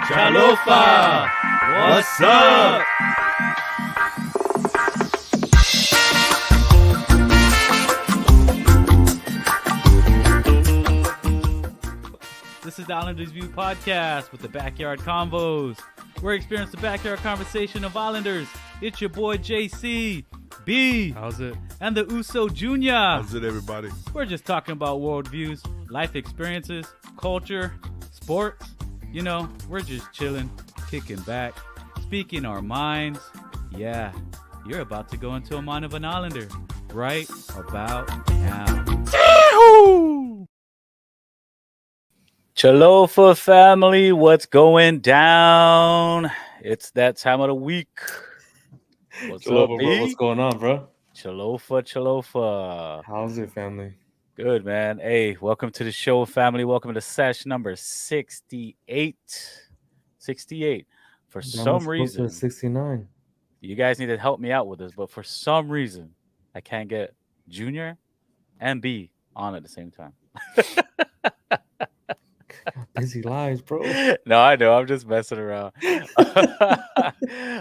CHÅLOFA! What's up? This is the Islanders View podcast with the Backyard Convos. We're experiencing the backyard conversation of Islanders. It's your boy JC, B, How's it? and the Uso Jr. How's it, everybody? We're just talking about worldviews, life experiences, culture, sports. You know, we're just chilling, kicking back, speaking our minds. Yeah, you're about to go into a mind of an Islander right about now. CHÅLOFA family, what's going down? It's that time of the week. What's up, Bro? B? What's going on, bro? CHÅLOFA. How's it, family? Good, man. Hey, welcome to the show, family. Welcome to SESH number 68. 68. For some reason, 69. you guys need to help me out with this, but for some reason, I can't get Junior and B on at the same time. Busy lives, bro. No, I know. I'm just messing around.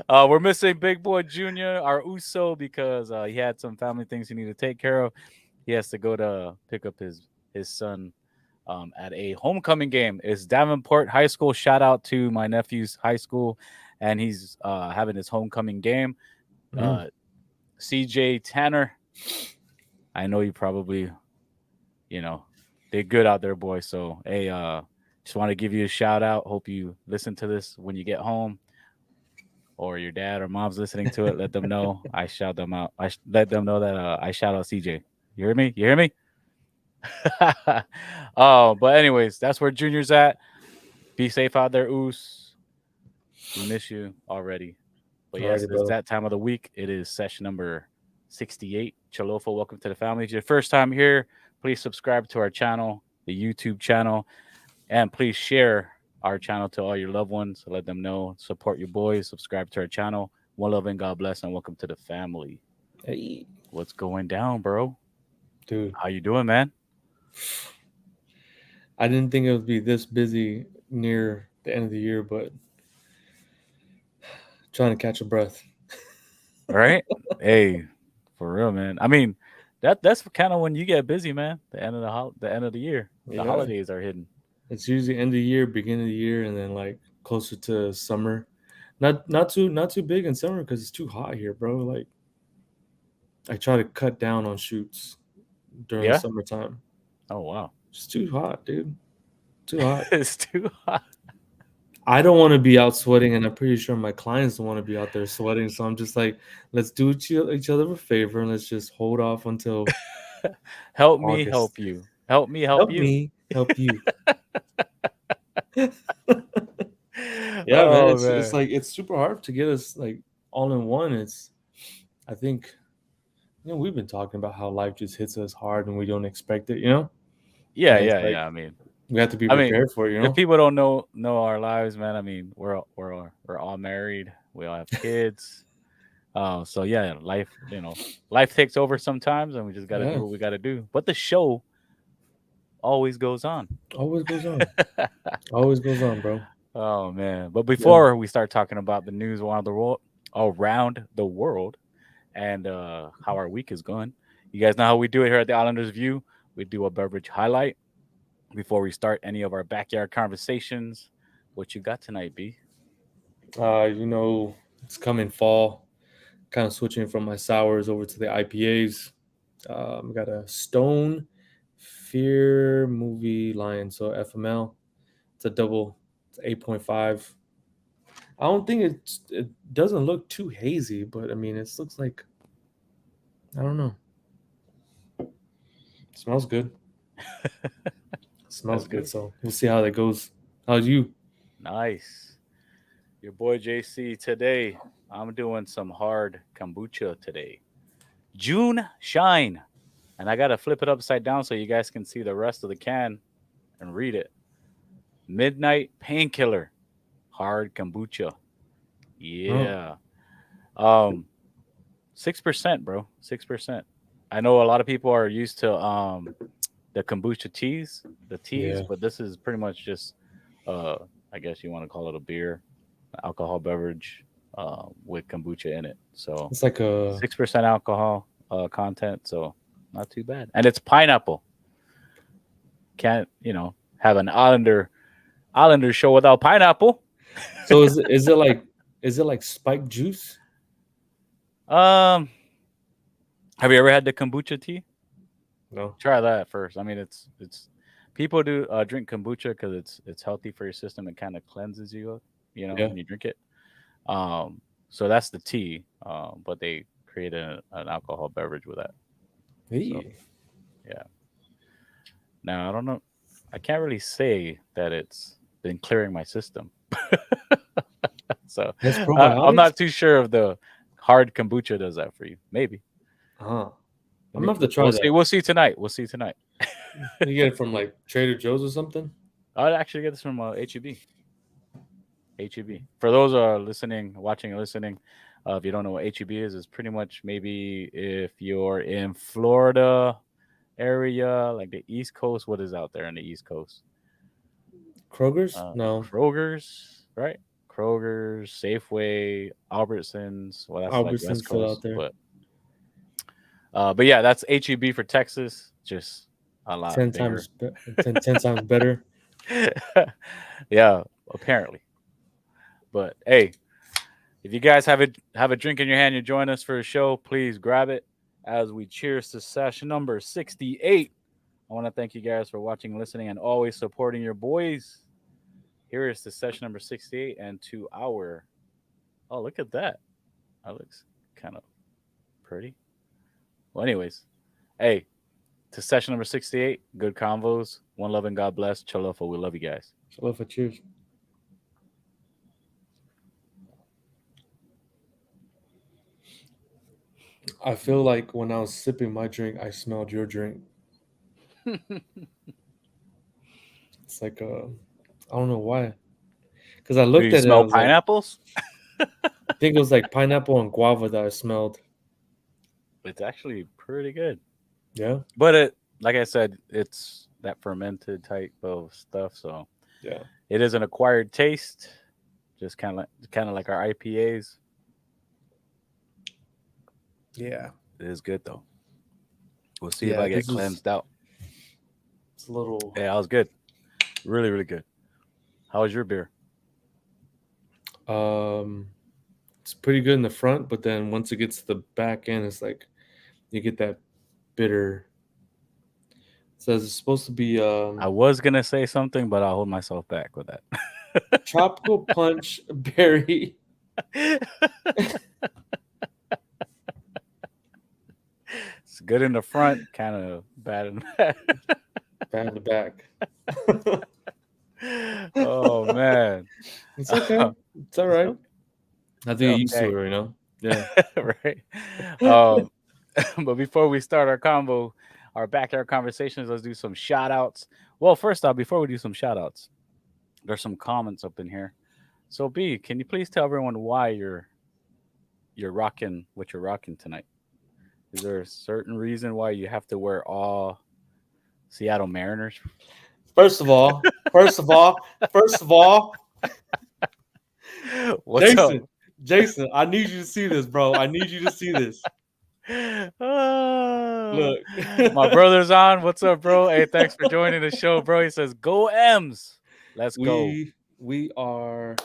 We're missing Big Boy Junior, our Uso, because he had some family things he needed to take care of. He has to go to pick up his son at a homecoming game. It's Davenport High School. Shout out to my nephew's high school, and he's having his homecoming game. CJ Tanner, I know you probably, did good out there, boy. So, hey, just want to give you a shout out. Hope you listen to this when you get home, or your dad or mom's listening to it. Let them know I shout them out. Let them know that I shout out CJ. You hear me? You hear me? But anyways, that's where Junior's at. Be safe out there, Oos. We miss you already. But yes, it's that time of the week. It is session number 68. CHÅLOFA, welcome to the family. If it's your first time here, please subscribe to our channel, the YouTube channel, and please share our channel to all your loved ones. Let them know. Support your boys. Subscribe to our channel. One love and God bless, and welcome to the family. Hey. What's going down, bro? Dude. How you doing, man? I didn't think it would be this busy near the end of the year, but trying to catch a breath. All right. Hey, for real, man. I mean, that's kind of when you get busy, man. The end of the year. The holidays are hidden. It's usually end of the year, beginning of the year, and then like closer to summer. Not too big in summer because it's too hot here, bro. Like I try to cut down on shoots during the summertime. Oh wow. It's too hot, dude. Too hot. It's too hot. I don't want to be out sweating, and I'm pretty sure my clients don't want to be out there sweating. So I'm just like, let's do each other a favor, and let's just hold off until help August. Me help you. Help me help you. Me help you. Yeah, man. It's like it's super hard to get us like all in one. I think we've been talking about how life just hits us hard and we don't expect it, Yeah. I mean, we have to be prepared for it, If people don't know our lives, man, I mean, we're all married. We all have kids. So yeah, life takes over sometimes, and we just gotta do what we gotta do. But the show always goes on. Always goes on. Always goes on, bro. Oh man! But before we start talking about the news around the world, and how our week is going, you guys know how we do it here at the Islanders View. We do a beverage highlight before we start any of our backyard conversations. What you got tonight, B? It's coming fall. Kind of switching from my sours over to the IPAs. We got a Stone Fear Movie Lion, so FML. It's a double. It's 8.5. I don't think it doesn't look too hazy, but I mean, it looks like, I don't know. It smells good. Smells good, so we'll see how that goes. How's you? Nice. Your boy JC today. I'm doing some hard kombucha today. June Shine. And I got to flip it upside down so you guys can see the rest of the can and read it. Midnight Painkiller. Hard kombucha. Yeah. 6%, bro. 6%. I know a lot of people are used to the kombucha teas, but this is pretty much just I I guess you want to call it a beer, alcohol beverage with kombucha in it. So It's like a 6% alcohol content, so not too bad. And it's pineapple. Can't have an Islander show without pineapple. so is it like spiked juice? Have you ever had the kombucha tea? No. Try that first. I mean, it's people do drink kombucha because it's healthy for your system. It kind of cleanses you, Yeah. when you drink it. So that's the tea. But they create an alcohol beverage with that. Hey. So, yeah. Now I don't know. I can't really say that it's been clearing my system. So That's I'm probiotics? not too sure if the hard kombucha does that for you. Maybe. I'm gonna have to try We'll that. see. We'll see tonight. We'll see tonight. You get it from like Trader Joe's or something? I'd actually get this from HEB. HEB. For those who are listening, watching, and listening, if you don't know what HEB is, it's pretty much maybe if you're in Florida area, like the East Coast. What is out there in the East Coast? Kroger's? No. Kroger's, right? Kroger's, Safeway, Albertsons. Well, that's like Albertsons West still Coast, out there. but yeah, that's HEB for Texas. Just a lot 10 bigger. times 10 times better. Yeah, apparently. But hey, if you guys have a drink in your hand, you join us for a show, please grab it as we cheers to session number 68. I want to thank you guys for watching, listening, and always supporting your boys. Here is the session number 68 and to our... Oh, look at that. That looks kind of pretty. Well, anyways, hey, to session number 68, good convos, one love and God bless. CHÅLOFA, we love you guys. CHÅLOFA, cheers. I feel like when I was sipping my drink, I smelled your drink. It's like I don't know why. Because I looked Do you at it, I smell was like, pineapples? I think it was like pineapple and guava that I smelled. It's actually pretty good. Yeah. But like I said, it's that fermented type of stuff, so Yeah. it is an acquired taste, just kind of like our IPAs. Yeah. It is good though. We'll see if I get cleansed out. It's a little. Yeah, that was good. Really, really good. How was your beer? It's pretty good in the front, but then once it gets to the back end, it's like you get that bitter. It says it's supposed to be. I was gonna say something, but I'll hold myself back with that. Tropical punch berry. It's good in the front, kind of bad in the back. Bad in the back. Oh man, It's okay. It's all right. I think you're used to okay. it, Yeah. Right. But before we start our combo, our backyard conversations, let's do some shout outs. Well, first off, before we do some shout outs, there's some comments up in here. So B, can you please tell everyone why you're rocking what you're rocking tonight? Is there a certain reason why you have to wear all Seattle Mariners? First of all, what's Jason, up? Jason, I need you to see this, bro. I need you to see this. Look, my brother's on. What's up, bro? Hey, thanks for joining the show, bro. He says, "Go M's, let's go." We are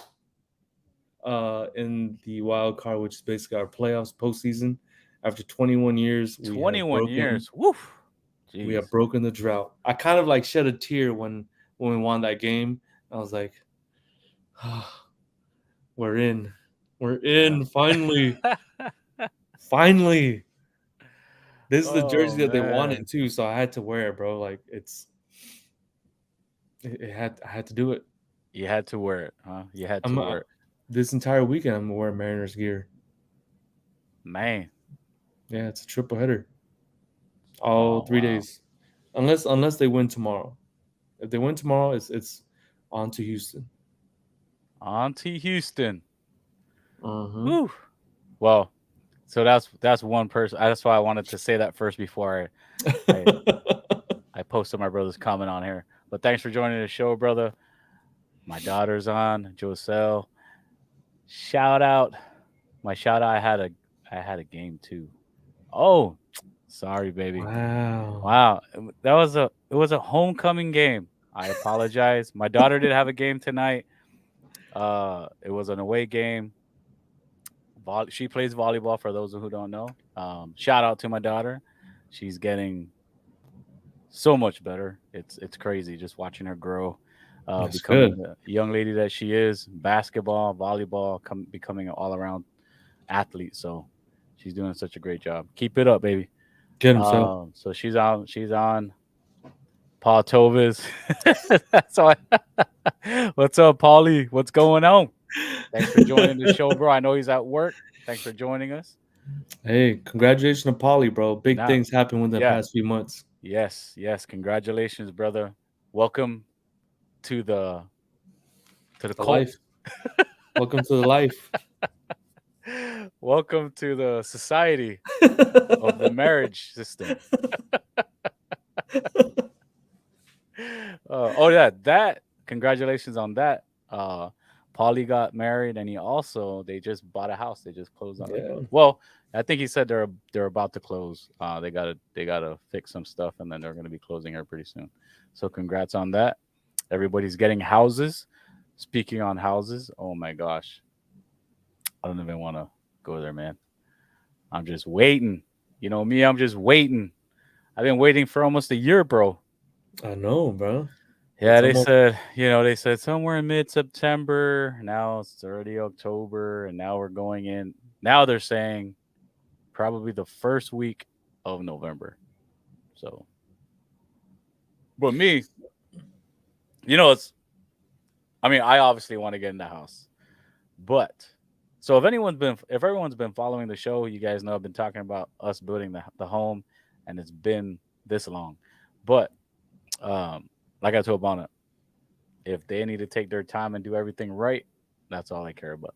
in the wild card, which is basically our playoffs postseason. After 21 years, 21 years. Woof. Jeez. We have broken the drought. I kind of like shed a tear when we won that game. I was like, oh, we're in. Finally. Finally. This is the jersey that they wanted too, so I had to wear it, bro. Like I had to do it. You had to wear it, huh? You had to wear it. This entire weekend I'm gonna wear Mariners gear. Man. Yeah, it's a triple header. All 3 days. Unless they win tomorrow. If they win tomorrow, it's on to Houston. On to Houston. Uh-huh. Well, so that's one person. That's why I wanted to say that first before I posted my brother's comment on here. But thanks for joining the show, brother. My daughter's on. Joselle. Shout out. My shout out. I had a game too. Oh, sorry, baby. Wow. Wow, it was a homecoming game. I apologize. My daughter did have a game tonight. It was an away game. She plays volleyball. For those who don't know, shout out to my daughter. She's getting so much better. It's crazy just watching her grow, That's becoming good. the young lady that she is. Basketball, volleyball, becoming an all around athlete. So she's doing such a great job. Keep it up, baby. Get himself. So she's on. She's on. Paul Tovis. That's why. What's up, Paulie? What's going on? Thanks for joining the show, bro. I know he's at work. Thanks for joining us. Hey, congratulations to Polly, bro. Big Now- things happened within the yeah. past few months. Yes, yes. Congratulations, brother. Welcome to the The cult. life. Welcome to the life. Welcome to the society of the marriage system. Oh yeah, that. Congratulations on that. Paulie got married, and they just bought a house. They just closed on it. Yeah. Well, I think he said they're about to close. They gotta fix some stuff, and then they're gonna be closing her pretty soon. So congrats on that. Everybody's getting houses. Speaking on houses, oh my gosh, I don't even want to go there, man. I'm just waiting. You know me, I'm just waiting. I've been waiting for almost a year, bro. I know, bro. Yeah, It's they said somewhere in mid-September. Now it's already October, and now we're going in. Now they're saying probably the first week of November. So, but me, I obviously want to get in the house, but so if everyone's been following the show, you guys know I've been talking about us building the home, and it's been this long, but like I told Bonnet, if they need to take their time and do everything right, that's all I care about.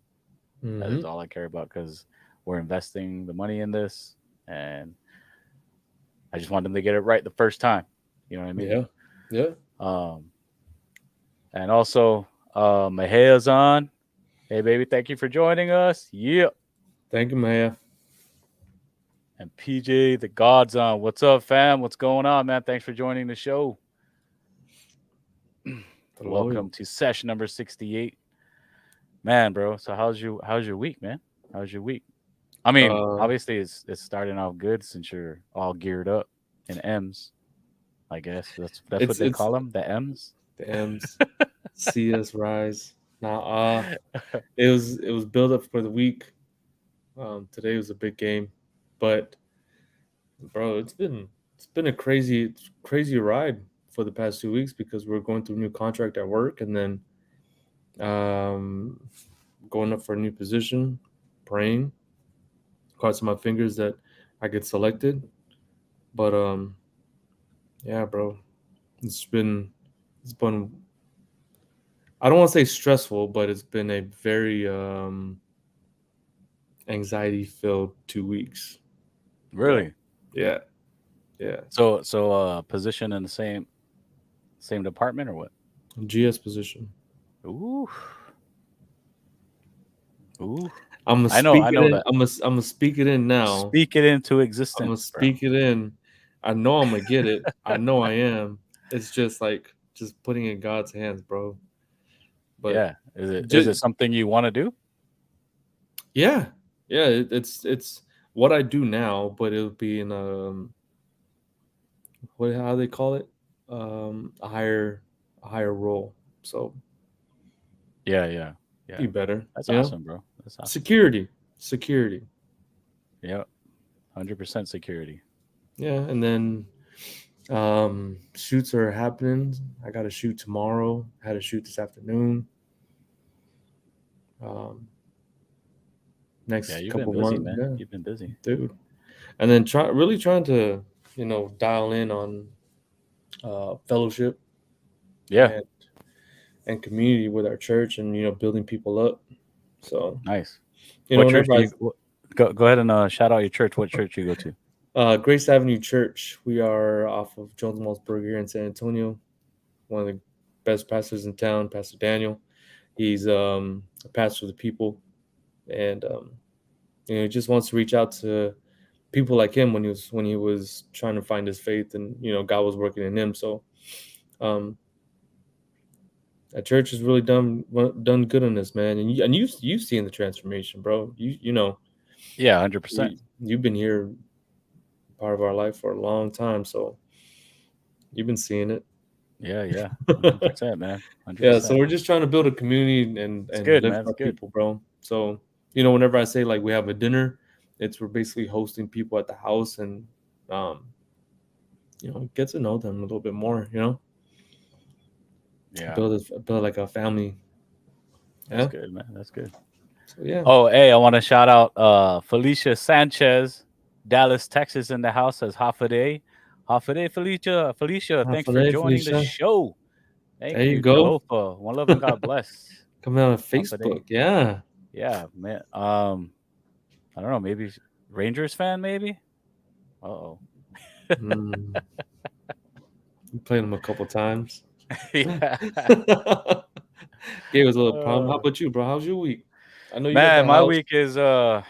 That is all I care about, because we're investing the money in this, and I just want them to get it right the first time. You know what I mean? Yeah. And also, Mahea's on. Hey, baby, thank you for joining us. Yeah. Thank you, Maya. And PJ, the God's on. What's up, fam? What's going on, man? Thanks for joining the show. Welcome to session number 68. Man, bro. So how's your week, man? How's your week? I mean, obviously it's starting off good since you're all geared up in M's. I guess that's what they call them, the M's. The M's. See us rise. Now, it was build up for the week. Today was a big game, but bro, it's been a crazy ride for the past 2 weeks, because we're going through a new contract at work, and then going up for a new position, praying, crossing my fingers that I get selected. But yeah, bro, it's been I don't want to say stressful, but it's been a very anxiety filled 2 weeks. Really? Yeah. So position in the same department or what? GS position. Ooh. I'm gonna I know that. I'm gonna speak it in now. Speak it into existence. I'm gonna speak it in. I know I'm gonna get it. I know I am. It's just putting it in God's hands, bro. But yeah, is it something you want to do? Yeah. It's what I do now, but it'll be in how they call it, a higher role. So yeah. Be better. That's awesome, bro. That's awesome. Security. Yeah, 100% security. Yeah, and then shoots are happening. I got a shoot tomorrow. I had a shoot this afternoon. Next couple months, man. yeah. You've been busy, dude. And then really trying to dial in on fellowship, and community with our church, and building people up. So nice. What church go ahead and shout out your church. What church you go to? Grace Avenue Church. We are off of Jones Malls Burger here in San Antonio. One of the best pastors in town, Pastor Daniel. He's a pastor of the people, and he just wants to reach out to people like him when he was trying to find his faith, and God was working in him. So um, that church has really done good on this, man. And you've seen the transformation, bro. Yeah, 100%. You've been here, part of our life for a long time, so you've been seeing it. Yeah, 100%, man. 100%. Yeah, so we're just trying to build a community and good, lift man. our It's good. people, bro. So whenever I say like we have a dinner, we're basically hosting people at the house, and get to know them a little bit more. Yeah, build like a family. that's Yeah, good, man. That's good. so yeah. Oh, hey, I want to shout out Felicia Sanchez, Dallas, Texas, in the house, says Hafaday. Hafaday, Felicia. Felicia, thanks for Hafaday, joining the Felicia. show. Thank There you you, go. CHÅLOFA. One love and God bless. Coming out on Hafaday. Facebook, yeah. Yeah, man. I don't know, maybe Rangers fan, maybe. Uh-oh. We played them a couple times. Yeah. Gave us a little problem. How about you, bro? How's your week? I know you at Man, the my house. week is if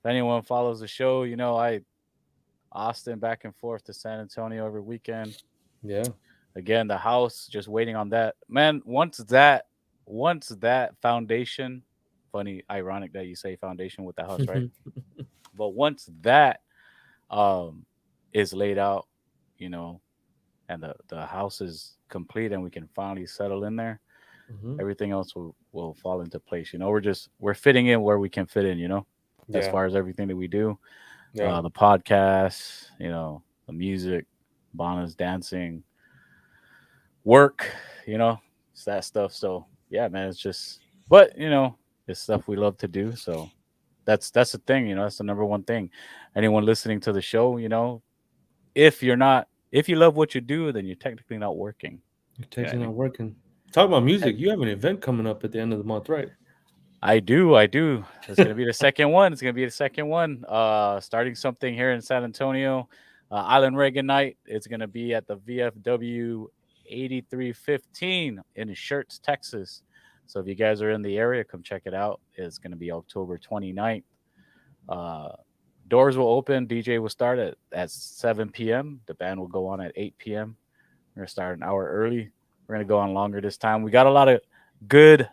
anyone follows the show, I Austin back and forth to San Antonio every weekend. Yeah. Again, the house, just waiting on that. Man, once that foundation, funny, ironic that you say foundation with the house, right? But once that is laid out, and the house is complete and we can finally settle in there, everything else will fall into place. We're fitting in where we can fit in, as far as everything that we do. The podcast, the music, Bona's dancing, work, it's that stuff. So yeah, man, it's just, but it's stuff we love to do. So that's the thing, that's the number one thing. Anyone listening to the show, if you love what you do, then you're technically not working. You're technically not working. Talk about music. You have an event coming up at the end of the month, right? I do. It's gonna be the second one. Starting something here in San Antonio, Island Reggae Night. It's gonna be at the VFW 8315 in Schertz, Texas. So if you guys are in the area, come check it out. It's gonna be October 29th. Doors will open. DJ will start at 7 p.m. The band will go on at 8 p.m. We're gonna start an hour early. We're gonna go on longer this time. We got a lot of good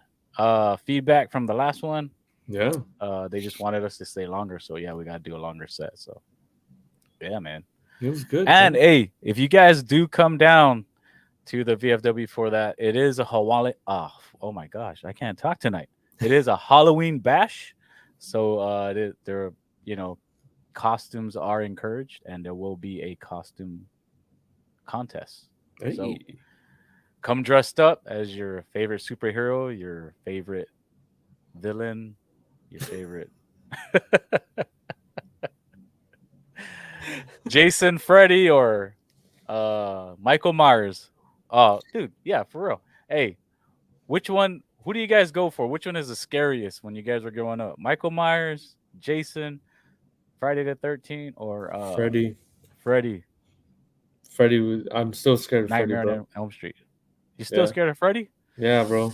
feedback from the last one. Yeah. They just wanted us to stay longer, so yeah, we gotta do a longer set. So yeah, man. It was good. And hey, if you guys do come down to the VFW for that, it is a Halloween. Oh my gosh, I can't talk tonight. It is a Halloween bash, so there, costumes are encouraged, and there will be a costume contest. Hey. So come dressed up as your favorite superhero, your favorite villain, your favorite Jason, Freddy, or Michael Myers. Oh, dude, yeah, for real. Hey, who do you guys go for? Which one is the scariest when you guys were growing up? Michael Myers, Jason, Friday the 13th, or Freddy. I'm still scared of Freddy, bro. on Elm Street. You still scared of Freddy? Yeah, bro.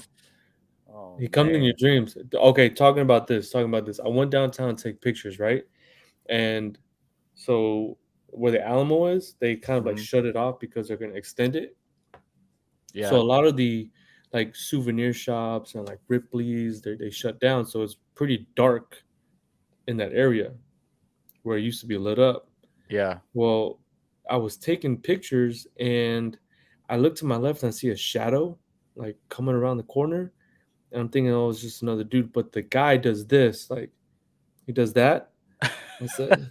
Oh, he comes in your dreams. Okay, talking about this. I went downtown to take pictures, right? And so where the Alamo is, they kind of like shut it off because they're going to extend it. Yeah. So a lot of the like souvenir shops and like Ripley's, they shut down. So it's pretty dark in that area where it used to be lit up. Yeah. Well, I was taking pictures and I look to my left and I see a shadow like coming around the corner. And I'm thinking, oh, it's just another dude. But the guy does this, like he does that. I said,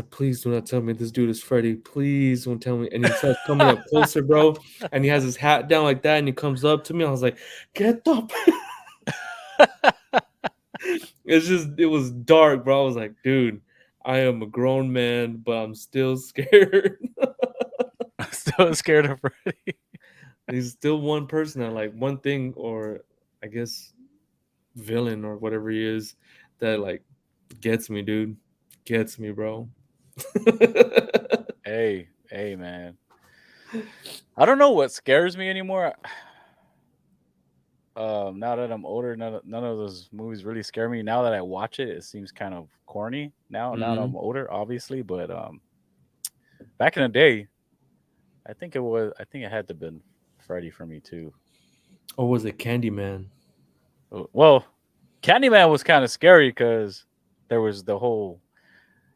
please do not tell me this dude is Freddy. Please don't tell me. And he starts coming up closer, bro. And he has his hat down like that. And he comes up to me. I was like, get up. It was dark, bro. I was like, dude, I am a grown man, but I'm still scared. I'm still scared of Freddy. He's still one person that like one thing, or I guess villain or whatever he is, that like gets me, dude. Gets me, bro. Hey, man. I don't know what scares me anymore. Now that I'm older, none of those movies really scare me. Now that I watch it, it seems kind of corny. Now that I'm older, obviously, but back in the day, I think it had to have been Freddy for me too. Or was it Candyman? Well, Candyman was kind of scary because there was the whole,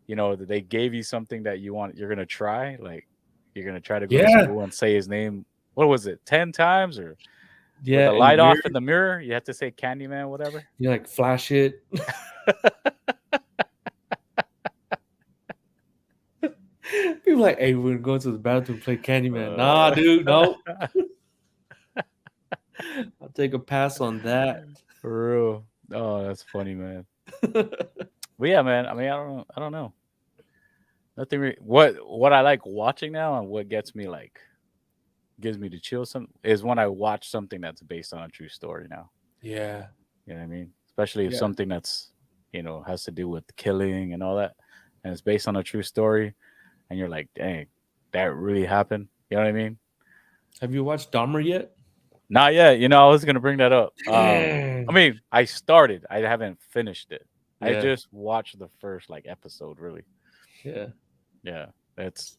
that they gave you something that you're gonna try, like you're gonna try to go to Yeah, school and say his name. What was it, 10 times or with yeah. the In the light mirror, off in the mirror? You have to say Candyman, whatever. you like flash it. People like, hey, we're going to the bathroom to play Candyman. Nah, dude, no. I'll take a pass on that. For real. Oh, that's funny, man. But yeah, man. I mean, I don't know. Nothing. What I like watching now and what gives me the chills is when I watch something that's based on a true story now. Yeah, You know what I mean? Especially if yeah. something that's has to do with killing and all that, and it's based on a true story, and you're like, dang, that really happened. You know what I mean? Have you watched Dahmer yet? Not yet. I was gonna bring that up. I Dang. mean, I started. I haven't finished it. I Yeah, just watched the first episode. Really, yeah. yeah. It's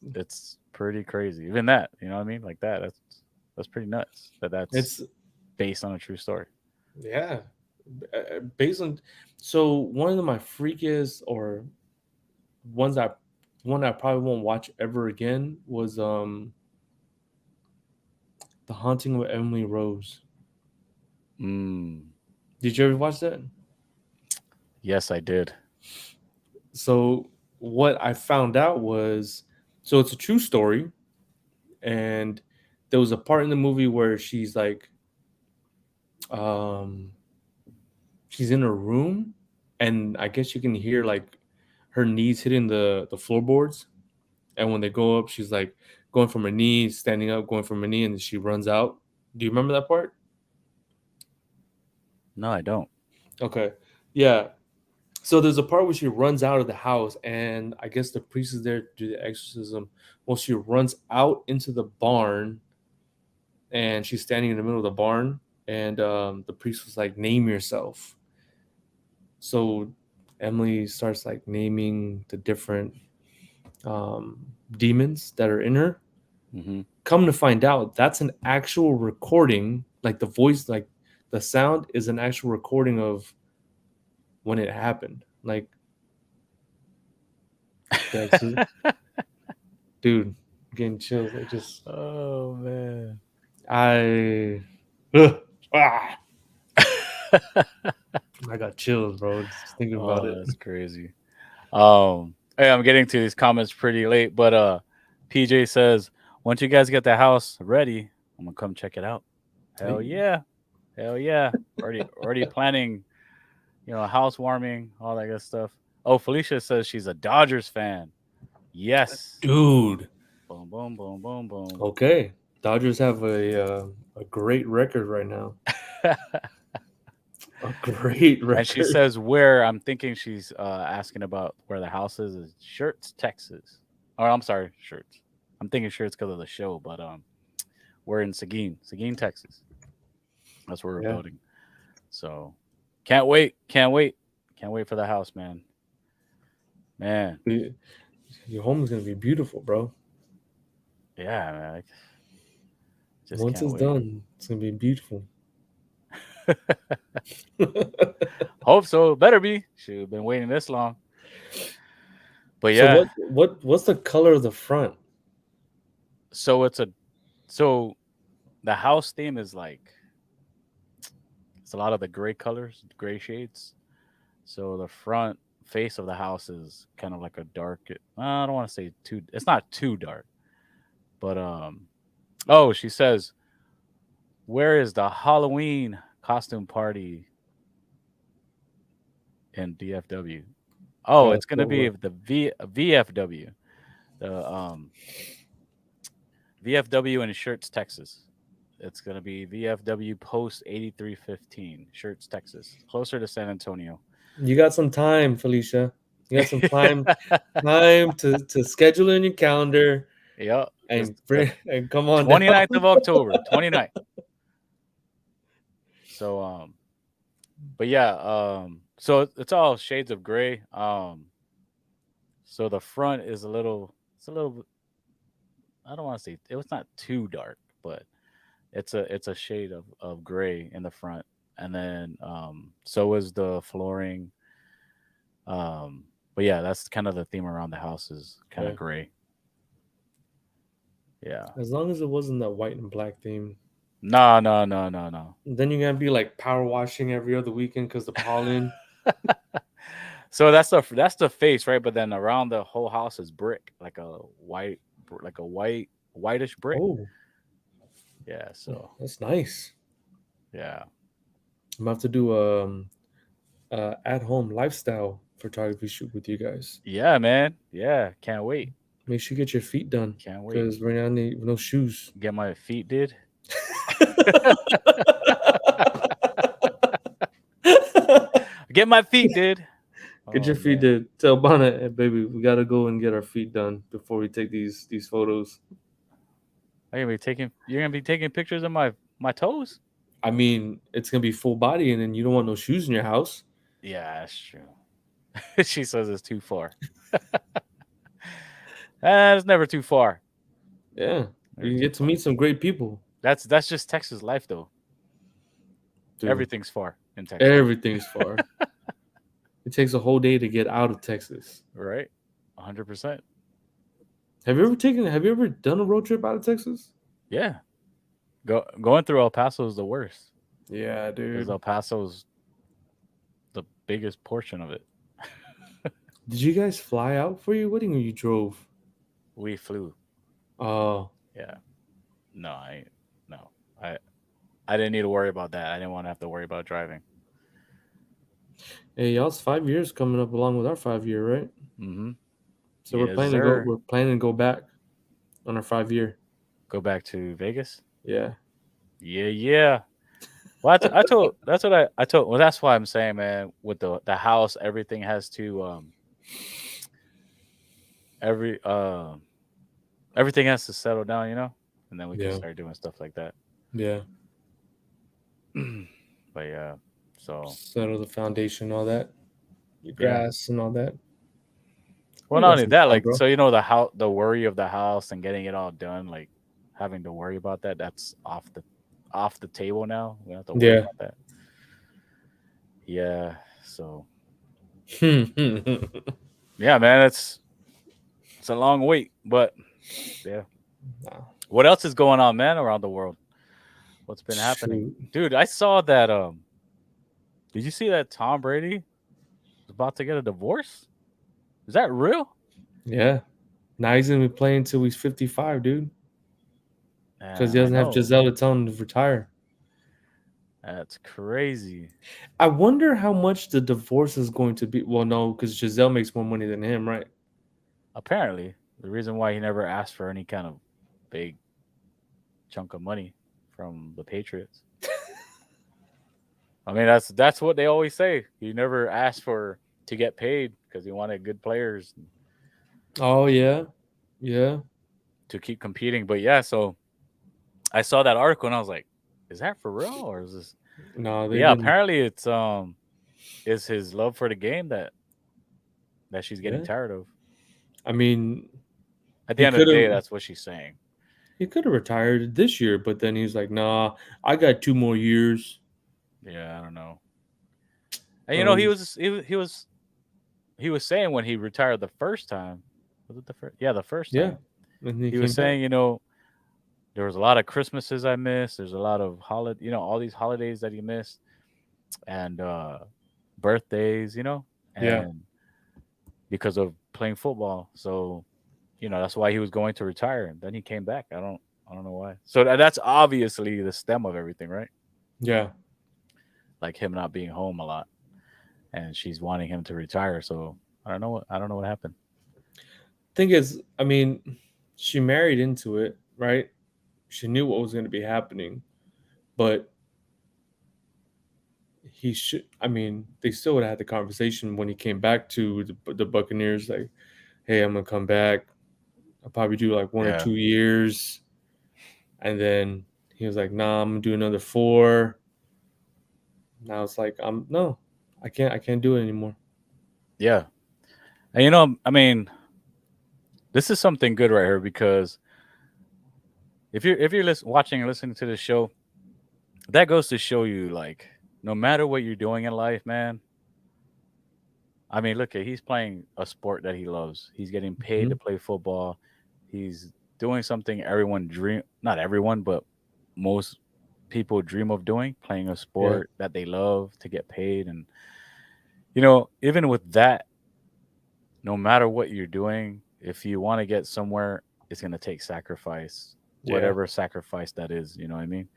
pretty crazy. Even that, you know what I mean? Like that. That's pretty nuts. That's It's based on a true story. yeah. Based on, so one of my freakiest or ones that one I probably won't watch ever again was The Haunting of Emily Rose. Mm, Did you ever watch that? yes, I did. So what I found out was, so it's a true story, and there was a part in the movie where um she's in her room, and I guess you can hear like her knees hitting the floorboards, and when they go up, she's like going from her knees, standing up, going from her knee, and then she runs out. Do you remember that part? No, I don't. Okay, yeah. So there's a part where she runs out of the house, and I guess the priest is there to do the exorcism. Well, she runs out into the barn, and she's standing in the middle of the barn, and the priest was like, "Name yourself." So Emily starts like naming the different demons that are in her. Hmm. Come to find out, that's an actual recording. Like the voice, like the sound is an actual recording of when it happened. Like, dude, I'm getting chills. Oh man. I, ugh, ah, I got chills, bro. Just thinking about Oh, it. that's crazy. Hey, I'm getting to these comments pretty late, but PJ says once you guys get the house ready, I'm gonna come check it out. Hell Hey. yeah, hell yeah. Already planning, housewarming, all that good stuff. Oh, Felicia says she's a Dodgers fan. Yes. Dude. Boom, boom, boom, boom, boom. Okay. Dodgers have a great record right now. A great And she record. says where I'm thinking she's asking about where the house is Shirts, Texas. Or I'm sorry, Shirts. I'm thinking Shirts because of the show, but we're in Seguin, Texas. That's where we're Yeah. building. So can't wait, can't wait for the house, man. Man, Your home is gonna be beautiful, bro. yeah, man. I just Once can't it's wait. done, it's gonna be beautiful. Hope so. Better be. Should have been waiting this long. But So yeah, what's the color of the front? so so the house theme is it's a lot of the gray colors, gray shades. So the front face of the house is kind of like a dark. I don't want to say too. It's not too dark, but oh, she says, where is the Halloween costume party in DFW? Oh, Oh, it's gonna so be the VFW, the VFW in Shirts, Texas. It's gonna be VFW Post 8315, Shirts, Texas, closer to San Antonio. you got some time, Felicia. You got some time to schedule in your calendar. Yep. And The and come on 29th down. of October. 29th. So but yeah, so it's all shades of gray. So the front is it's a little I don't want to say it was not too dark, but it's a shade of gray in the front. And then so is the flooring. But yeah, that's kind of the theme around the house is kind of Okay. gray. Yeah. As long as it wasn't that white and black theme. No, no, no, no, no. Then you're gonna be like power washing every other weekend because the pollen. So that's the face, right? But then around the whole house is brick, like a whitish brick. Oh, Yeah. So that's nice. yeah. I'm gonna have to do at home lifestyle photography shoot with you guys. Yeah, man. Yeah. Can't wait. Make sure you get your feet done Can't wait. because right now I need no shoes. Get my feet did. Get my feet did. Get your Oh, feet man. done. Tell Bonnet, hey, baby, we gotta go and get our feet done before we take these photos. You're gonna be taking pictures of my toes? I mean, it's gonna be full body, and then you don't want no shoes in your house. Yeah, that's true. She says it's too far. It's never too far. Yeah, Never you can too get to far. meet some great people. That's just Texas life, though. Dude, Everything's far in Texas, everything's far. It takes a whole day to get out of Texas. right? 100%. Have you ever done a road trip out of Texas? Yeah, going through El Paso is the worst Yeah, because dude. El Paso's the biggest portion of it. Did you guys fly out for your wedding or you drove? We flew. Oh, Yeah. No. I didn't need to worry about that. I didn't want to have to worry about driving. hey, y'all's 5 years coming up along with our 5 year, right? Mm-hmm. So Yes, sir. we're planning to go back on our 5 year. Go back to Vegas. Yeah. Yeah. Well, I told that's what I told. Well, that's why I'm saying, man, with the house, everything has to every everything has to settle down, and then we can Yeah. start doing stuff like that. Yeah. But yeah, so Settle the foundation and all that. Your yeah. grass and all that. Well, We not got only some that, time, like bro. so the worry of the house and getting it all done, like having to worry about that's off the table now. We don't have to worry Yeah. about that. Yeah. So Nah. yeah, man, it's a long wait, but yeah. What else is going on, man, around the world? What's been happening? Shoot. Dude, I saw that did you see that Tom Brady is about to get a divorce? Is that real? Yeah. Now he's gonna be playing until he's 55, dude. Because he I doesn't have know. Giselle to tell him to retire. That's crazy. I wonder how much the divorce is going to be. Well, no, because Giselle makes more money than him, right? Apparently, the reason why he never asked for any kind of big chunk of money from the Patriots. I mean, that's what they always say. He never asked to get paid because he wanted good players Oh yeah. Yeah. to keep competing. But yeah, so I saw that article and I was like, is that for real or is this? No, But they've yeah, been apparently it's his love for the game that she's getting Yeah. tired of. I mean, At the he end of could the day, have that's what she's saying. retired this year, but then he's like, "Nah, I got 2 more years." Yeah, I don't know. And he was saying when he retired the first time, was it the first? Yeah, the first Yeah, time. and He came was back. saying, there was a lot of Christmases I missed. There's a lot of all these holidays that he missed, and birthdays, Yeah. and because of playing football. So, that's why he was going to retire, and then he came back. I don't know why. So that's obviously the stem of everything, right? Yeah. Like him not being home a lot, and she's wanting him to retire. So I don't know what happened. Thing is, I mean, she married into it, right? She knew what was going to be happening, but he should. I mean, they still would have had the conversation when he came back to the Buccaneers, like, "Hey, I'm gonna come back. I'll probably do like 1 or 2 years. And then he was like, nah, I'm gonna do another 4. Now it's like, I can't do it anymore. Yeah. And I mean, this is something good right here, because if you're watching and listening to this show, that goes to show you, like, no matter what you're doing in life, man. I mean, look, he's playing a sport that he loves. He's getting paid to play football. He's doing something not everyone, but most people dream of doing, playing a sport that they love to get paid. And, even with that, no matter what you're doing, if you want to get somewhere, it's going to take sacrifice, whatever sacrifice that is. You know what I mean?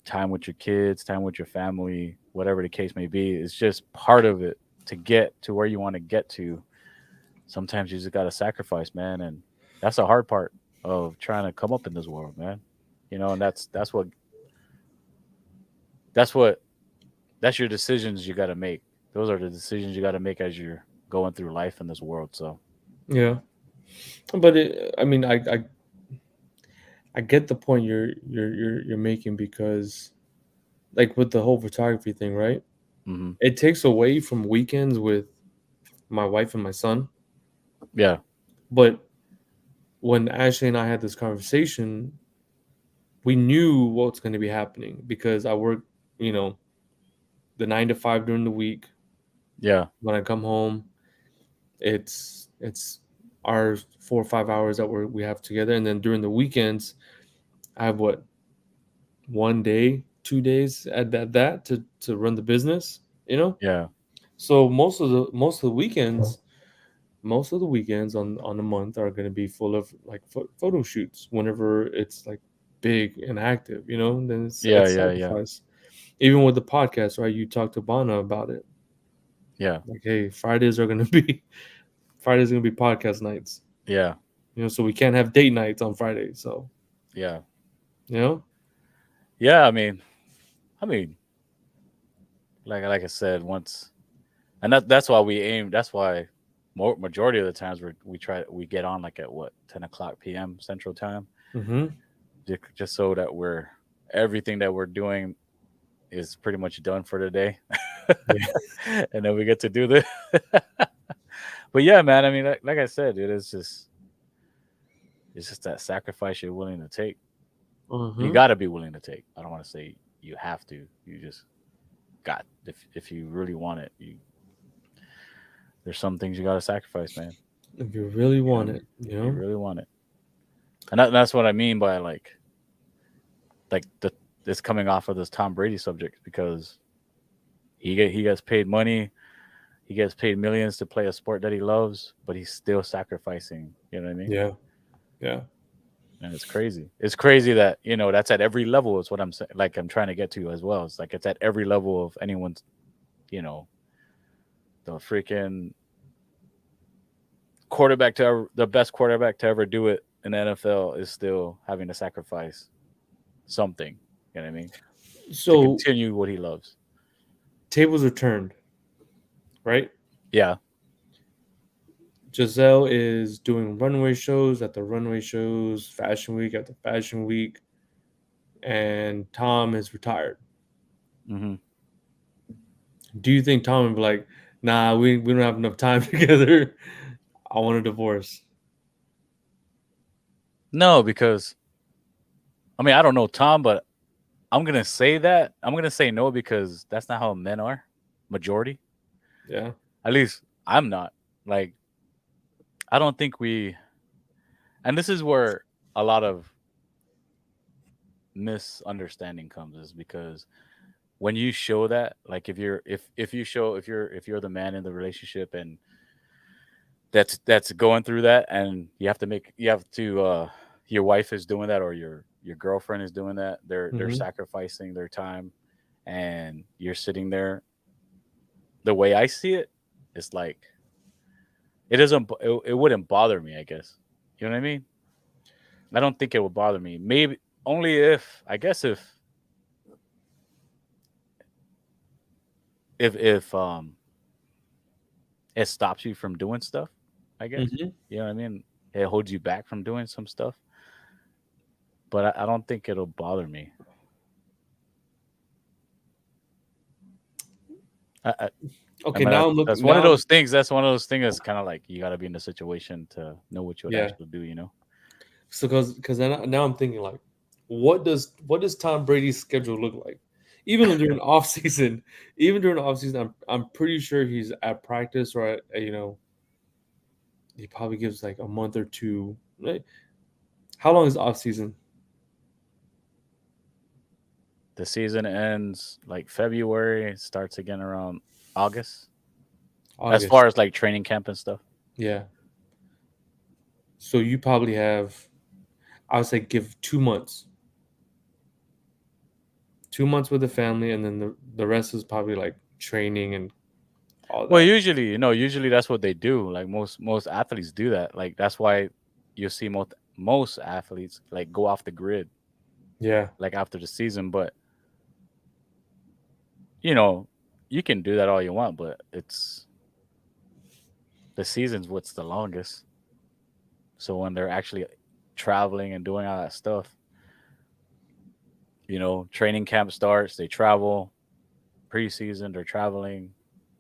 Time with your kids, time with your family, whatever the case may be. It's just part of it to get to where you want to get to. Sometimes you just got to sacrifice, man. And that's the hard part of trying to come up in this world, man. And that's your decisions you got to make. Those are the decisions you got to make as you're going through life in this world. So yeah, but I mean, I get the point you're making, because like with the whole photography thing, right? It takes away from weekends with my wife and my son. Yeah. But when Ashley and I had this conversation, we knew what's going to be happening, because I work, the 9 to 5 during the week. Yeah. When I come home, it's our 4 or 5 hours that we have together, and then during the weekends, I have 1 day, 2 days at that to run the business. Yeah. So most of the weekends, on the month are going to be full of like photo shoots whenever it's like big and active. Then it's sacrifice. Even with the podcast, right? You talk to Bana about it. Yeah. Like, hey, Fridays are going to be podcast nights. Yeah. So we can't have date nights on Friday. So Yeah. Yeah, I mean, like I said, once, and that's why we aim. That's why majority of the times we get on like at 10:00 p.m. Central Time, just so that everything that we're doing is pretty much done for the day, and then we get to do this. But yeah, man. I mean, like I said, it's just that sacrifice you're willing to take. You got to be willing to take. I don't want to say you have to. You just got, if you really want it. There's some things you got to sacrifice, man. If you really want it, If you really want it. And that's what I mean by like this coming off of this Tom Brady subject, because he gets paid money, he gets paid millions to play a sport that he loves, but he's still sacrificing. You know what I mean? Yeah. And it's crazy. It's crazy that that's at every level. Is what I'm saying. Like I'm trying to get to as well. It's like it's at every level of anyone's. The freaking the best quarterback to ever do it in the NFL is still having to sacrifice something. You know what I mean? So to continue what he loves. Tables are turned, right? Yeah. Giselle is doing runway shows at the runway shows, fashion week at the fashion week, and Tom is retired. Do you think Tom would be like, nah, we don't have enough time together, I want a divorce? No, because I mean, I don't know Tom, but I'm gonna say that. I'm gonna say no, because that's not how men are. Majority. Yeah. At least I'm not. Like, I don't think and this is where a lot of misunderstanding comes, is because when you show that, like if you're the man in the relationship, and that's going through that, and your wife is doing that, or your girlfriend is doing that, they're sacrificing their time, and you're sitting there. The way I see it, it's like it wouldn't bother me, I guess. You know what I mean? I don't think it would bother me. Maybe only if it stops you from doing stuff, I guess. You know what I mean? it holds you back from doing some stuff. But I don't think it'll bother me. I Okay, mean, now I'm looking. that's one of Now, those things. That's one of those things that's kind of like you got to be in the situation to know what you would yeah. actually do. You know? So because now I'm thinking like, what does Tom Brady's schedule look like? Even during off season, I'm pretty sure he's at practice or he probably gives like a month or two. Right? How long is off season? The season ends like February. It starts again around August. As August. far as like training camp and stuff. Yeah. So you probably have, I would say, give 2 months. 2 months with the family, and then the rest is probably like training and all Well, that. usually that's what they do. Like most athletes do that. Like that's why you see most athletes like go off the grid Yeah. like after the season. But you know, you can do that all you want, but it's the season's what's the longest. So when they're actually traveling and doing all that stuff, training camp starts, they travel, preseason, they're traveling,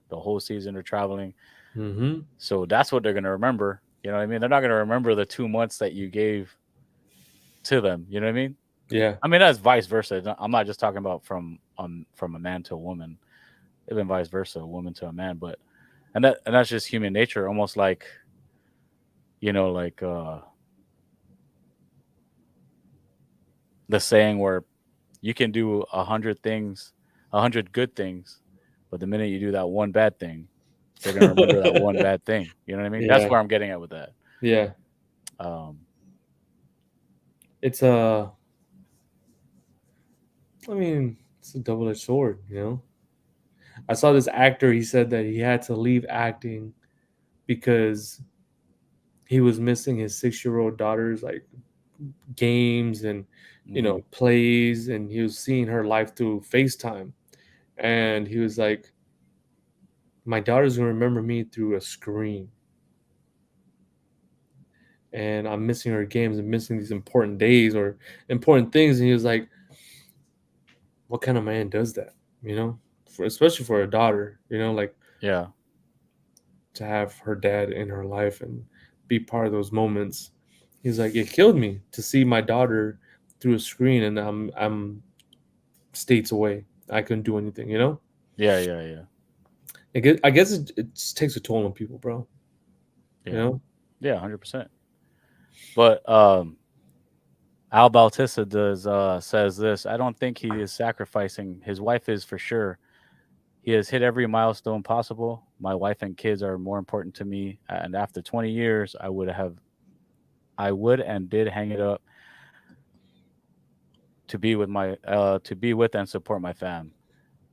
the whole season they're traveling. Mm-hmm. So that's what they're gonna remember. You know what I mean? They're not gonna remember the 2 months that you gave to them. You know what I mean? Yeah. I mean that's vice versa. I'm not just talking about from a man to a woman. Even vice versa, a woman to a man. But and that's just human nature. Almost like like the saying where you can do 100 things, 100 good things, but the minute you do that one bad thing, they're gonna remember that one bad thing. You know what I mean? That's Yeah. where I'm getting at with that. Yeah. Um, It's a. I mean, it's a double-edged sword. I saw this actor. He said that he had to leave acting because he was missing his 6-year-old daughter's like games and mhm. plays, and he was seeing her life through FaceTime. And he was like, "My daughter's gonna remember me through a screen, and I'm missing her games and missing these important days or important things." And he was like, "What kind of man does that? Especially for a daughter. Like Yeah, to have her dad in her life and be part of those moments." He's like, "It killed me to see my daughter through a screen, and I'm states away. I couldn't do anything. yeah, yeah, yeah, I guess it just takes a toll on people, bro. You yeah, know? yeah, 100%. But Al Bautista says this. I don't think he is sacrificing. His wife is for sure. He has hit every milestone possible. My wife and kids are more important to me. And after 20 years, I would and did hang it up to be with and support my fam.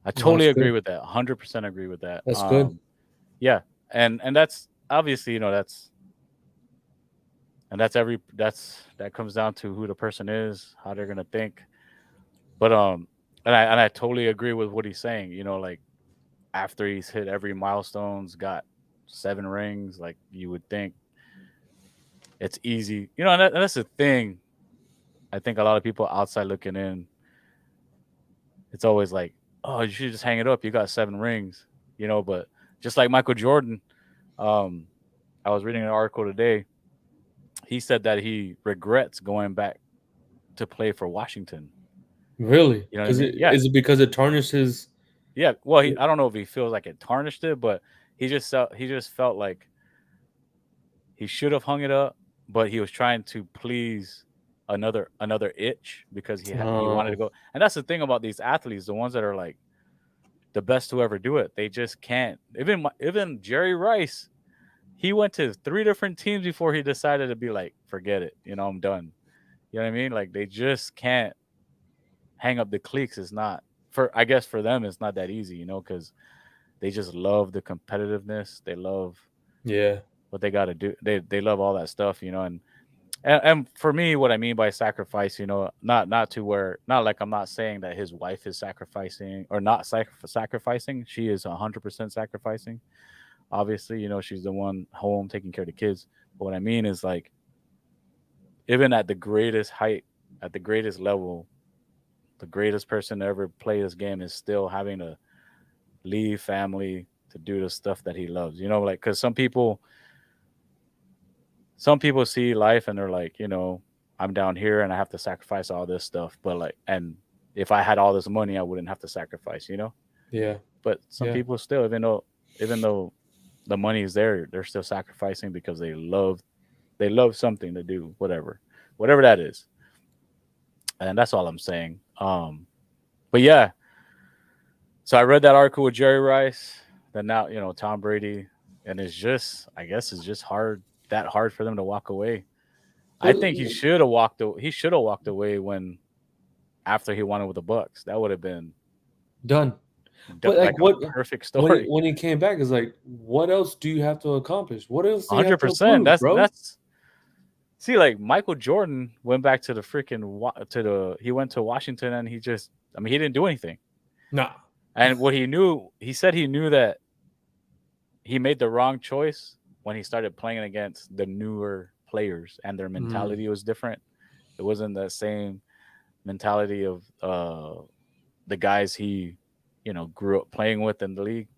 I No, totally that's agree good. with that. 100% agree with that. That's good. Yeah, and that's obviously that comes down to who the person is, how they're gonna think. But and I totally agree with what he's saying. Like after he's hit every milestone's got 7 rings, like you would think it's easy. And that's the thing. I think a lot of people outside looking in, it's always like, oh, you should just hang it up. You got 7 rings, But just like Michael Jordan, um, I was reading an article today. He said that he regrets going back to play for Washington. Really? You know what I Because mean? Yeah, is it because it tarnishes? yeah. Well, I don't know if he feels like it tarnished it, but he just felt like he should have hung it up, but he was trying to please another itch because he wanted to Oh, go. And that's the thing about these athletes, the ones that are like the best to ever do it, they just can't. Even Jerry Rice, he went to 3 different teams before he decided to be like, forget it, I'm done. You know what I mean? Like they just can't hang up the cleats. It's not I guess for them it's not that easy, because they just love the competitiveness. They love yeah, what they got to do. They love all that stuff, and for me, what I mean by sacrifice, not like I'm not saying that his wife is sacrificing or not sacrificing. She is 100% sacrificing. Obviously, she's the one home taking care of the kids. But what I mean is like even at the greatest height, at the greatest level, the greatest person to ever play this game is still having to leave family to do the stuff that he loves. You know, like because some people see life and they're like, I'm down here and I have to sacrifice all this stuff, but like, and if I had all this money, I wouldn't have to sacrifice. Yeah. But some Yeah. people still, even though the money is there, they're still sacrificing because they love something to do, whatever that is. And that's all I'm saying. But yeah, so I read that article with Jerry Rice. That now Tom Brady, and I guess it's just hard for them to walk away. I think he should have walked. He should have walked away when after he won it with the Bucks. That would have been Done. But like like a what perfect when story. when he came back is like, what else do you have to accomplish? What else do you have Hundred to percent. prove, That's bro? that's see, like Michael Jordan went back to the he went to Washington and he didn't do anything. Nah. And what he said he knew that he made the wrong choice when he started playing against the newer players and their mentality was different. It wasn't the same mentality of the guys he grew up playing with in the league.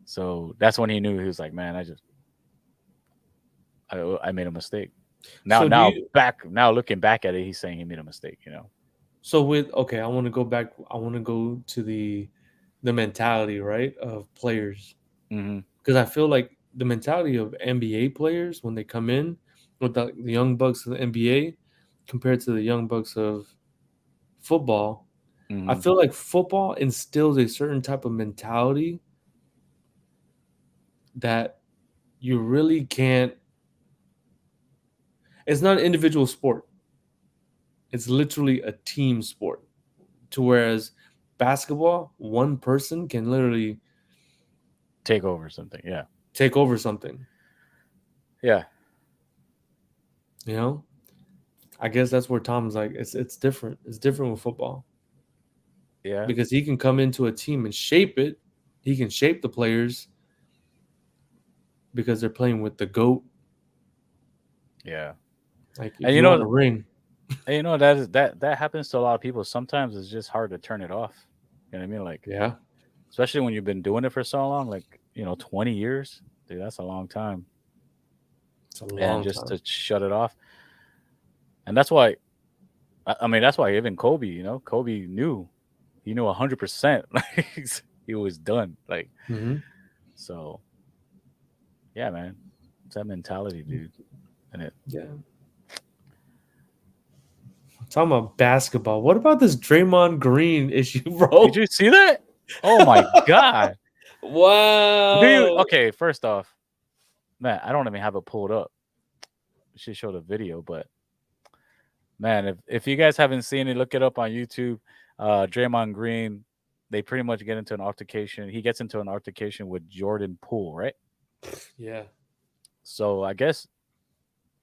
So that's when he knew. He was like, man, I made a mistake. Now So looking back at it, he's saying he made a mistake. So I want to go back. I want to go to the mentality, right, of players, Mm-hmm. because I feel like the mentality of NBA players when they come in with the young bucks of the NBA compared to the young bucks of football, I Mm-hmm. feel like football instills a certain type of mentality that you really can't. It's not an individual sport. It's literally a team sport. To whereas basketball, one person can literally Take over something. Yeah. take over something. Yeah. You know, I guess that's where Tom's like, it's different. It's different with football Yeah. because he can come into a team and shape it. He can shape the players because they're playing with the GOAT. Yeah. Like if And you want a ring, that happens to a lot of people. Sometimes it's just hard to turn it off. You know what I mean? Like, yeah, especially when you've been doing it for so long, like 20 years, dude, that's a long time. it's a And long just time. to shut it off, and that's why. I mean, that's why even Kobe, Kobe knew, he knew 100%, like he was done. Like, Mm-hmm. so, yeah, man, it's that mentality, dude. And it. Yeah. Talking about basketball. What about this Draymond Green issue, bro? Did you see that? Oh my god! Wow. Do you? Okay, first off, man, I don't even have it pulled up. She showed a video, but man, if you guys haven't seen it, look it up on YouTube. Draymond Green, they pretty much get into an altercation. He gets into an altercation with Jordan Poole, right? Yeah. So I guess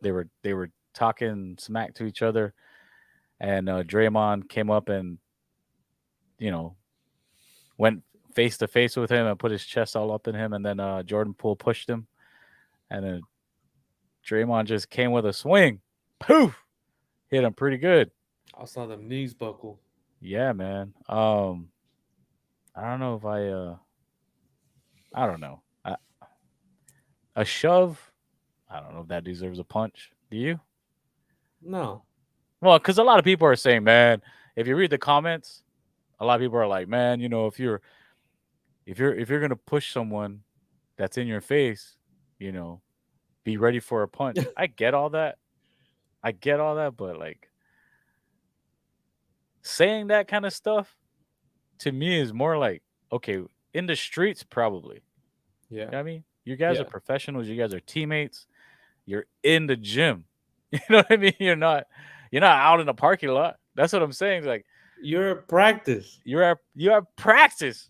they were talking smack to each other, and Draymond came up and went face to face with him and put his chest all up in him, and then Jordan Poole pushed him, and then Draymond just came with a swing, poof, hit him pretty good. I saw them knees buckle. Yeah, man. I don't know if I don't know. A shove, I don't know if that deserves a punch. Do you? No. Well, because a lot of people are saying, man, if you read the comments, a lot of people are like, man, if you're gonna push someone that's in your face, be ready for a punch. I get all that. But like saying that kind of stuff to me is more like, okay, in the streets, probably. Yeah. You know what I mean? You guys Yeah. are professionals. You guys are teammates. You're in the gym. You know what I mean? You're not out in the parking lot. That's what I'm saying. It's like You're at practice. you have practice.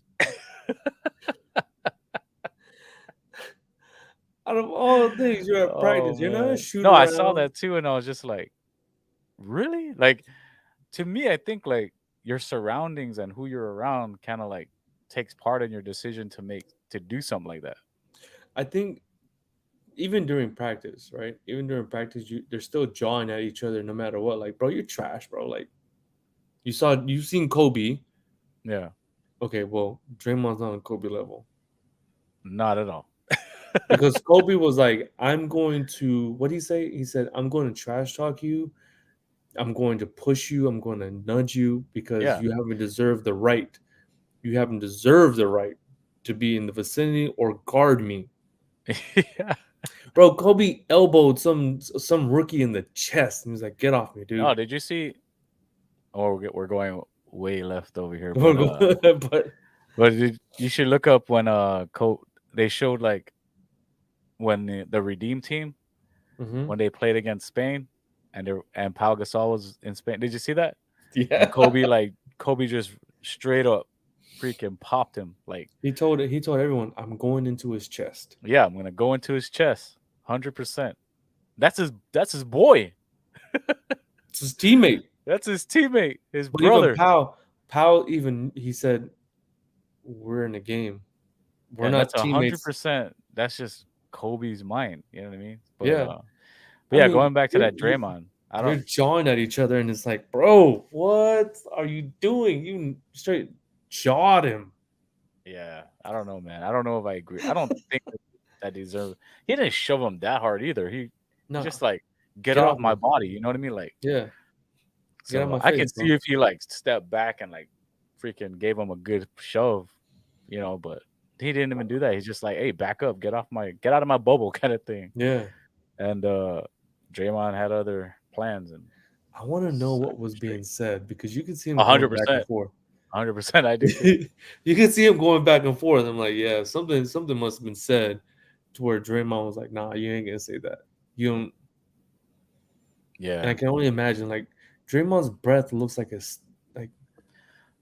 Out of all things, you're at Oh practice. You're not a man. shoot No, I saw around. that too, and I was just like, really? Like, to me, I think like your surroundings and who you're around kind of like takes part in your decision to do something like that. I think even during practice, right? Even during practice, they're still jawing at each other no matter what. Like, bro, you're trash, bro. Like, you've seen Kobe. Yeah. Okay, well, Draymond's not on Kobe level Not at all. because Kobe was like, "I'm going to." What did he say? He said, "I'm going to trash talk you. I'm going to push you. I'm going to nudge you because Yeah. you haven't deserved the right. You haven't deserved the right to be in the vicinity or guard me." Yeah. Bro, Kobe elbowed some rookie in the chest and he was like, "Get off me, Oh, dude." did you see? Oh, we're going way left over here, But but you should look up when they showed like when the Redeem team Mhm. when they played against Spain and Pau Gasol was in Spain. Did you see that? yeah, And Kobe just straight up freaking popped him. Like, he told everyone, "I'm going into his chest." yeah, I'm gonna go into his chest, 100%. That's his boy. It's his teammate. That's his teammate, his But even brother. Powell even he said, "We're in a game. We're And that's not teammates." 100%. That's just Kobe's mind. You know what I mean? Yeah. But I yeah, mean, going back to that Draymond, I you're don't. jawing at each other, and it's like, bro, what are you doing? You straight jawed him. Yeah, I don't know, man. I don't know if I agree. I don't think that deserves. He didn't shove him that hard either. He No, just like get get off off my me. body. You know what I mean? Like, Yeah, get out of so my I could face, see bro. if he like stepped back and like freaking gave him a good shove, but he didn't even do that. He's just like, hey, back up, get out of my bubble kind of thing. Yeah, And Draymond had other plans and I want to know set what was him straight. being said because you could see him going back and 100%, forth. 100%. I do too. You could see him going back and forth. I'm like, yeah, something must have been said to where Draymond was like, nah, you ain't gonna say that. You don't. And Yeah, I can only imagine like Draymond's breath looks like like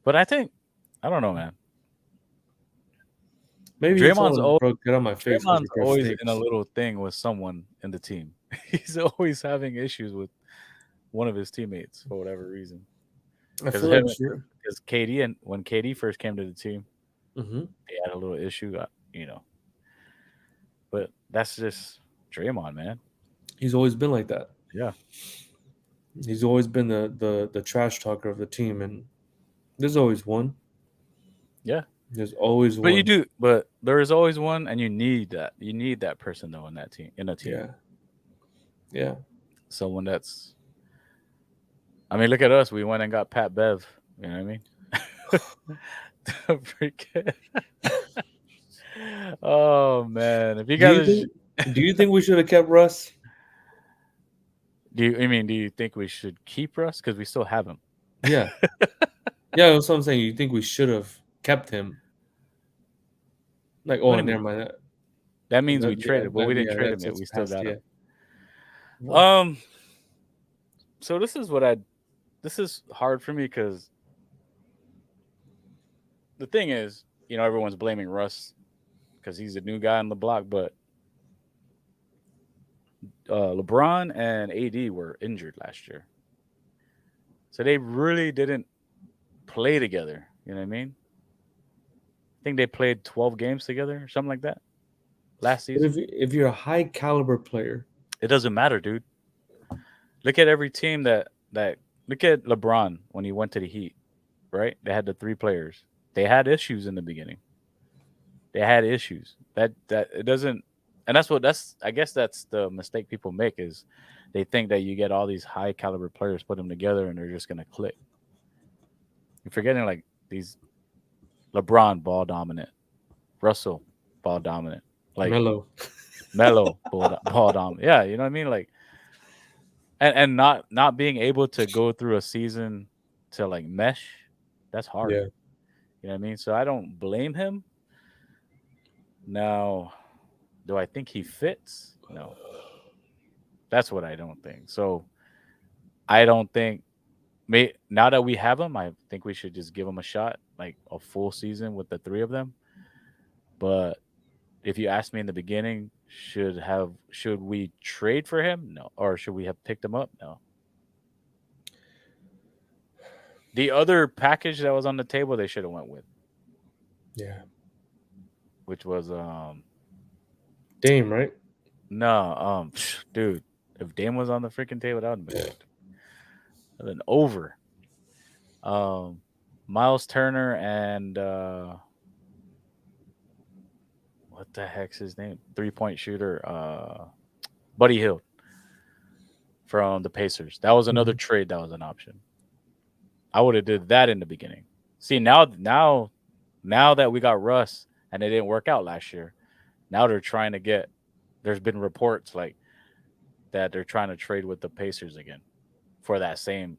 but I think I don't know, man. maybe he told Draymond's him, always bro, get on my face because Draymond's your breath always in a stinks. little thing with someone in the team. He's always having issues with one of his teammates for whatever reason. I Because feel like sure. KD and when KD first came to the team, Hmm. they had a little issue. But that's just Draymond, man. He's always been like that. Yeah, He's always been the trash talker of the team, and there's always one. yeah. There's always But you one. do. But there is always one, and you need that. You need that person though in that team. In a team, Yeah, yeah. someone that's. I mean, look at us. We went and got Pat Bev. You know what I mean? Freaking. Oh man! If you Do you guys, think? Do you think we should have kept Russ? do you think we should keep Russ because we still have him? Yeah, yeah. That's what I'm saying. You think we should have kept him? Like, What do oh, you never mean? mind. That means we traded, but we didn't Yeah, trade him that's yet. it's We still past. got Yeah. him. What? So this is hard for me because the thing is, everyone's blaming Russ because he's a new guy on the block, but LeBron and AD were injured last year, so they really didn't play together. You know what I mean? I think they played 12 games together or something like that last But season. if you're a high caliber player, It doesn't matter, dude. Look at every team that look at LeBron when he went to the Heat, right? They had the three players. They had issues in the beginning. They had issues. That it doesn't and that's I guess that's the mistake people make is they think that you get all these high caliber players, put them together, and they're just gonna click. You're forgetting like these LeBron ball dominant, Russell ball dominant, like Melo. Melo ball dominant. Yeah, you know what I mean? Like and not being able to go through a season to like mesh, that's hard. Yeah. You know what I mean? So I don't blame him. Now, do I think he fits? No. That's what I don't think. So I don't think now that we have him, I think we should just give him a shot, like a full season with the three of them. But if you asked me in the beginning, should we trade for him? No. Or should we have picked him up? No. The other package that was on the table, they should have went with, Yeah. which was Dame, right? No, dude, if Dame was on the freaking table, that would have been over. Miles Turner and what the heck's his name? 3-point shooter, Buddy Hield from the Pacers. That was another trade that was an option. I would have did that in the beginning. See, now that we got Russ and it didn't work out last year, now they're trying to get. There's been reports like that they're trying to trade with the Pacers again for those same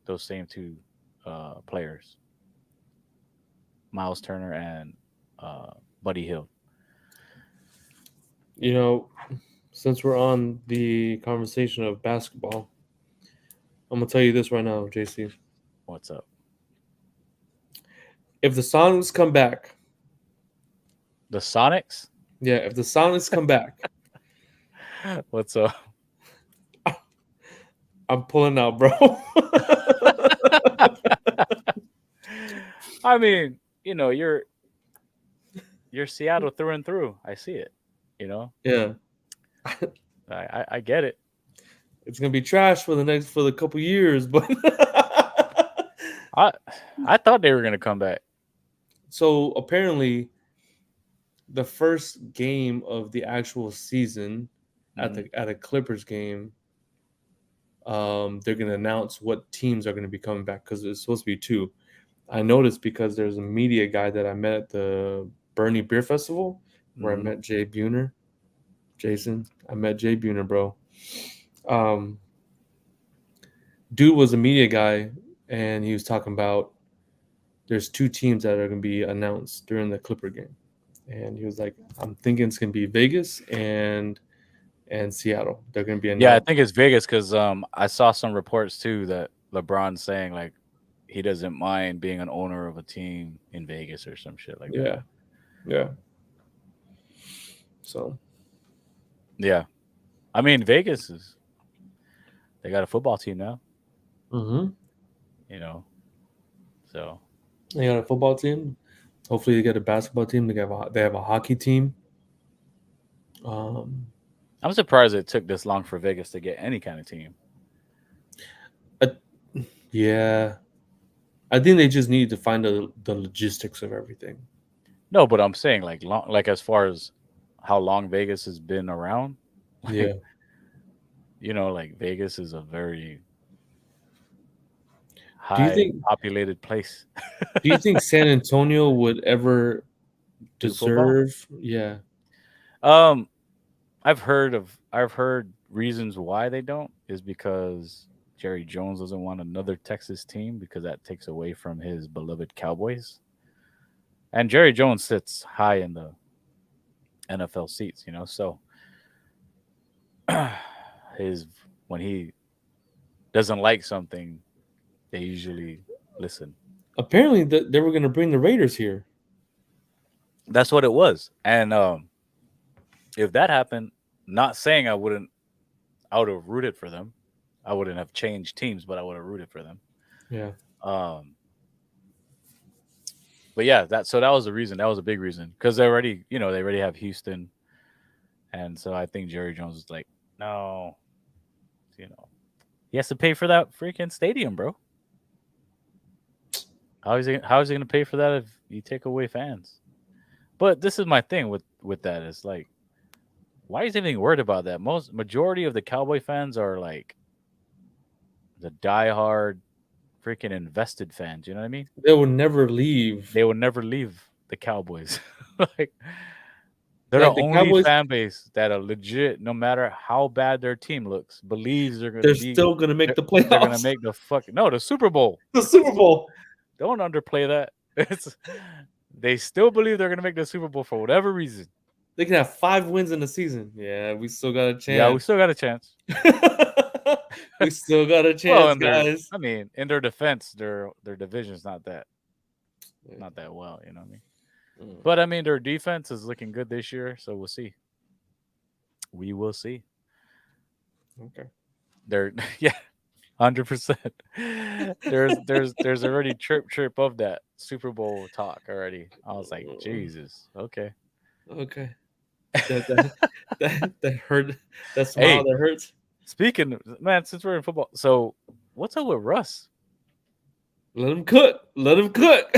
two players, Miles Turner and Buddy Hield. You know, since we're on the conversation of basketball, I'm gonna tell you this right now, JC. What's up? If the Sonics come back, The Sonics? yeah, if the Sonics come back, What's up? I'm pulling out, bro. I mean, you're Seattle through and through. I see it. Yeah, I get it. it's gonna be trash for the couple years, but I thought they were gonna come back. So apparently, the first game of the actual season at a Clippers game, they're gonna announce what teams are gonna be coming back because it's supposed to be 2. I noticed because there's a media guy that I met at the Bernie Beer Festival where I met Jay Buhner. Jason, I met Jay Buhner, bro. Dude was a media guy, and he was talking about there's 2 teams that are going to be announced during the Clipper game. And he was like, I'm thinking it's going to be Vegas and Seattle. They're going to be announced. Yeah, I think it's Vegas because I saw some reports too that LeBron's saying like he doesn't mind being an owner of a team in Vegas or some shit like that. Yeah. So. Yeah. I mean, Vegas they got a football team now. Mm-hmm. So. They got a football team. Hopefully they get a basketball team. They have a hockey team. I'm surprised it took this long for Vegas to get any kind of team. Yeah. I think they just need to find the logistics of everything. No, but I'm saying like as far as how long Vegas has been around. Yeah. Like Vegas is a very high populated place. Do you think San Antonio would ever deserve? Yeah. I've heard reasons why they don't is because Jerry Jones doesn't want another Texas team because that takes away from his beloved Cowboys. And Jerry Jones sits high in the NFL seats, so when he doesn't like something, they usually listen. Apparently they were going to bring the Raiders here. That's what it was. And if that happened, not saying I would have rooted for them. I wouldn't have changed teams, but I would have rooted for them. Yeah. But yeah, that was the reason. That was a big reason because they already have Houston, and so I think Jerry Jones was like, no, he has to pay for that freaking stadium, bro. How is he going to pay for that if you take away fans? But this is my thing with that is like, why is he even worried about that? Majority of the Cowboy fans are like the diehard freaking invested fans. You know what I mean? They will never leave. They will never leave the Cowboys. Like they're the only Cowboys, fan base that are legit, no matter how bad their team looks, believes they're still going to make the playoffs. They're going to make the Super Bowl. The Super Bowl. Don't underplay that. They still believe they're going to make the Super Bowl for whatever reason. They can have 5 wins in the season. Yeah, we still got a chance. Yeah, we still got a chance. We still got a chance, guys. I mean, in their defense, their division's not that well. You know what I mean? But I mean, their defense is looking good this year, so we'll see. We will see. Okay. They're 100%. There's already chirp of that Super Bowl talk already. I was like, Jesus. Okay. that hurt. That smile Hey, that hurts. speaking, man, since we're in football, so what's up with Russ? Let him cook. Let him cook.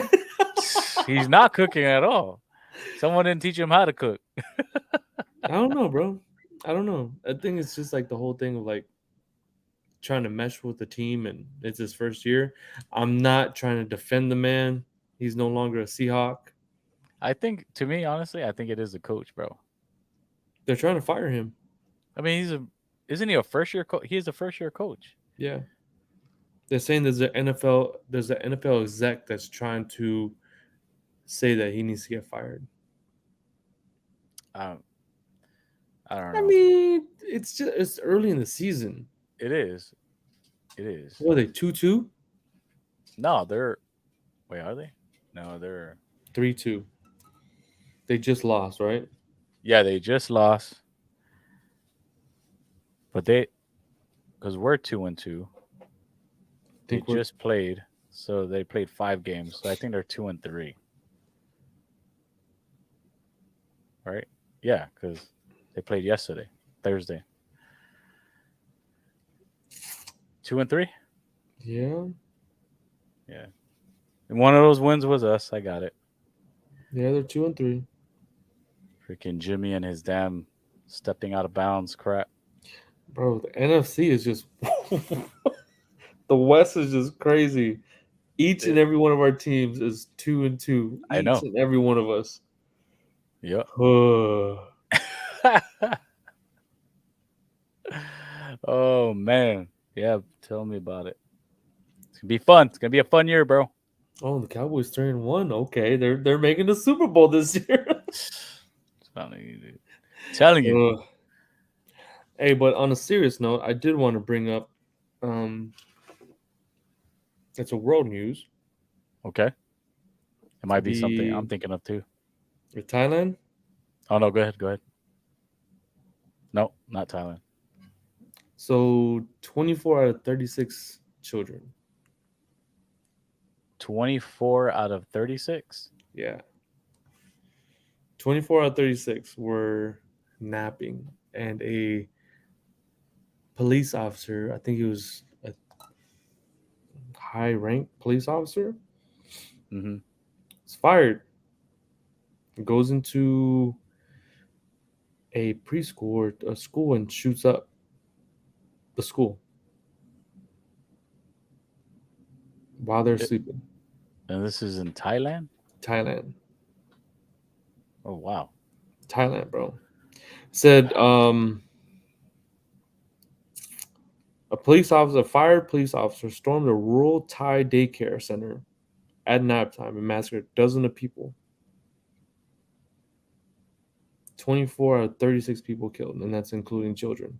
He's not cooking at all. Someone didn't teach him how to cook. I don't know, bro. I don't know. I think it's just like the whole thing of like trying to mesh with the team, and it's his first year. I'm not trying to defend the man. He's no longer a Seahawk. I think, to me, honestly, I think it is the coach, bro. They're trying to fire him. I mean, isn't he a first year coach? He is a first year coach. Yeah. They're saying there's an NFL exec that's trying to say that he needs to get fired. I don't know. I mean, it's early in the season. It is. It is. What are they 2-2? No, they're. Wait, are they? No, they're. 3-2. They just lost, right? Yeah, they just lost. But because we're 2-2. They just played, so they played 5 games. So I think they're 2-3. Right? Yeah, because they played yesterday, Thursday. 2-3. Yeah. Yeah. And one of those wins was us. I got it. Yeah, they're 2-3. Freaking Jimmy and his damn stepping out of bounds crap. Bro, the NFC is just the West is just crazy. Each and every one of our teams is 2-2. I know. Each and every one of us. Yep. Oh man. Yeah, tell me about it. It's gonna be fun. It's gonna be a fun year, bro. Oh, the Cowboys 3-1. Okay, they're making the Super Bowl this year. Telling you. Hey, but on a serious note, I did want to bring up it's a world news. Okay. It might be something I'm thinking of too. With Thailand? Oh no, go ahead. No, not Thailand. So 24 out of 36 children. 24 out of 36? Yeah. 24 out of 36 were napping, and a police officer, I think he was a high ranked police officer, is fired. Goes into a preschool or a school and shoots up the school while they're sleeping. And this is in Thailand? Thailand. Oh wow. Thailand, bro. Said a fired police officer stormed a rural Thai daycare center at nighttime and massacred dozens of people. 24 out of 36 people killed, and that's including children.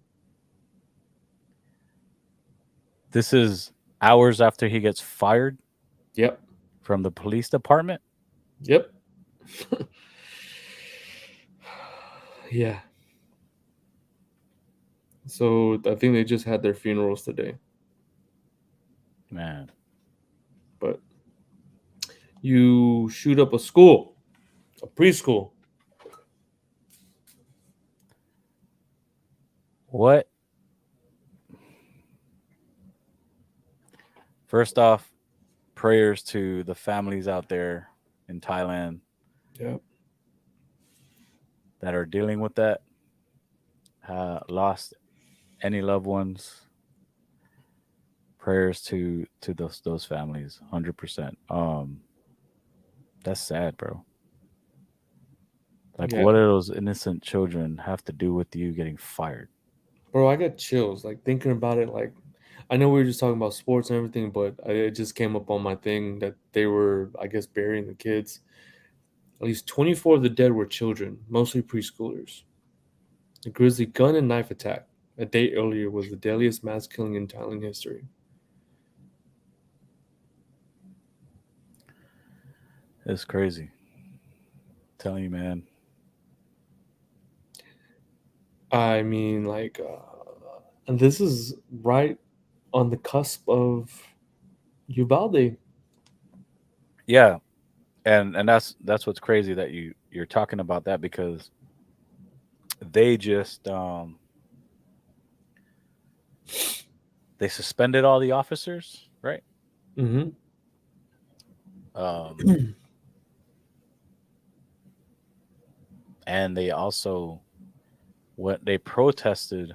This is hours after he gets fired? Yep. From the police department? Yep. Yeah. So I think they just had their funerals today. Man. But you shoot up a school, a preschool. What? First off, prayers to the families out there in Thailand. Yep. That are dealing with that. Lost any loved ones. Prayers to those families, 100%. That's sad, bro. Like, what do those innocent children have to do with you getting fired? Bro, I got chills, like, thinking about it. Like, I know we were just talking about sports and everything, but it just came up on my thing that they were, I guess, burying the kids. At least 24 of the dead were children, mostly preschoolers. The grisly gun and knife attack a day earlier was the deadliest mass killing in Thailand history. It's crazy. I'm telling you, man. I mean, like, and this is right on the cusp of Uvalde. Yeah, and that's what's crazy that you're talking about that, because they just they suspended all the officers, right? Mm-hmm. Um, and they also they protested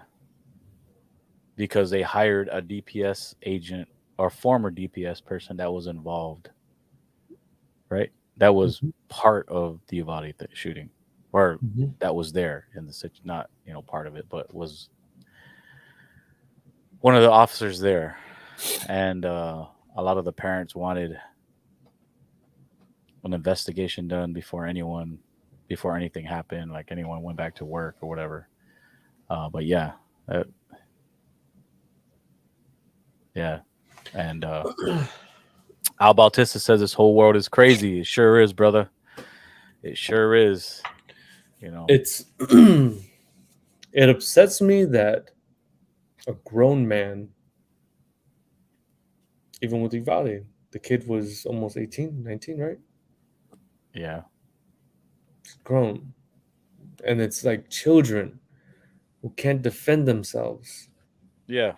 because they hired a DPS agent or former DPS person that was involved, right? That was Mm-hmm. part of the Uvalde shooting, or Mm-hmm. that was there in the not part of it, but was one of the officers there, and a lot of the parents wanted an investigation done before anything happened, like anyone went back to work or whatever. But yeah, uh, yeah, and Al Bautista says this whole world is crazy. It sure is, brother. It sure is. You know. It's it upsets me that a grown man, even with Uvalde, the kid was almost 18, 19, right? Yeah. Grown. And it's like children who can't defend themselves, Yeah.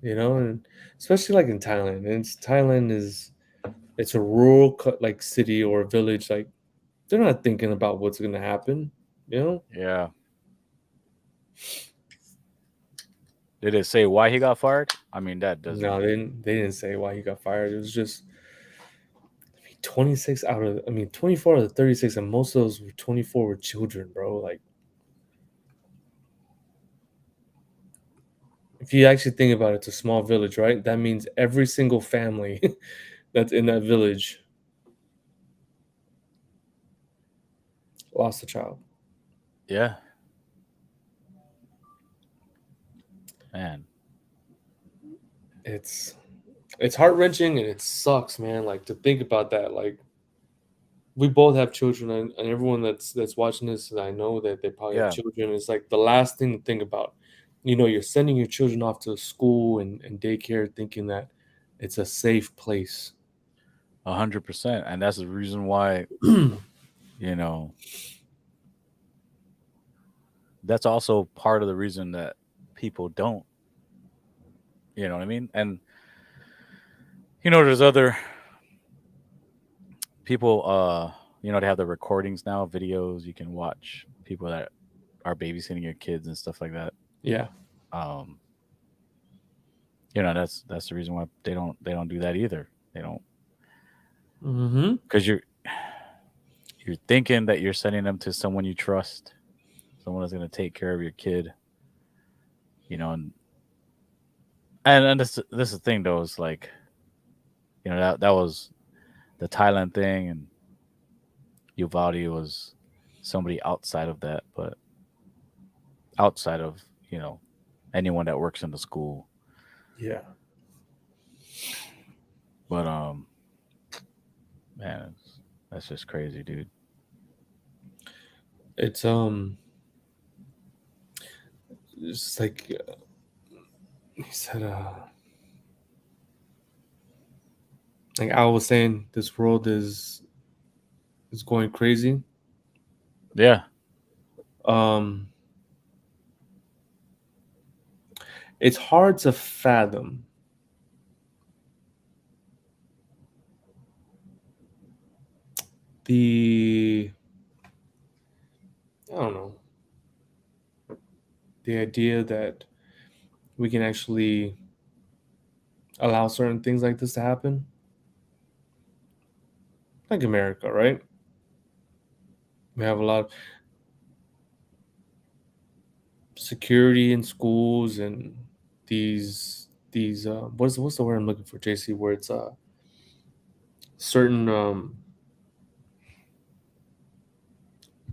and especially like in Thailand. And Thailand is it's a rural like city or a village. Like they're not thinking about what's going to happen, you know? Yeah. Did it say why he got fired? I mean, that No, doesn't. they didn't say why he got fired. It was just 26 out of, 24 out of the 36, and most of those were 24 were children, bro. Like, if you actually think about it, it's a small village, right? That means every single family that's in that village lost a child. Yeah. Man. It's heart wrenching and it sucks, man. Like to think about that. Like we both have children, and everyone that's watching this, I know that they probably have Yeah. children. It's like the last thing to think about. You're sending your children off to school and daycare, thinking that it's a safe place. 100%. And that's the reason why, you know, that's also part of the reason that people don't. You know what I mean? And there's other people. They have the recordings now, videos you can watch. People that are babysitting your kids and stuff like that. Yeah. Um, that's the reason why they don't do that either. They don't Mm-hmm. because you're thinking that you're sending them to someone you trust, someone that's going to take care of your kid. And this is the thing though, is like, that was the Thailand thing, and Uvalde was somebody outside of that, but outside of anyone that works in the school. Yeah. But man, that's just crazy, dude. It's like he said. Like I was saying, this world is going crazy. Yeah. Um, it's hard to fathom the I don't know, the idea that we can actually allow certain things like this to happen. Like America, right? We have a lot of security in schools and these what's the word I'm looking for, JC, where it's certain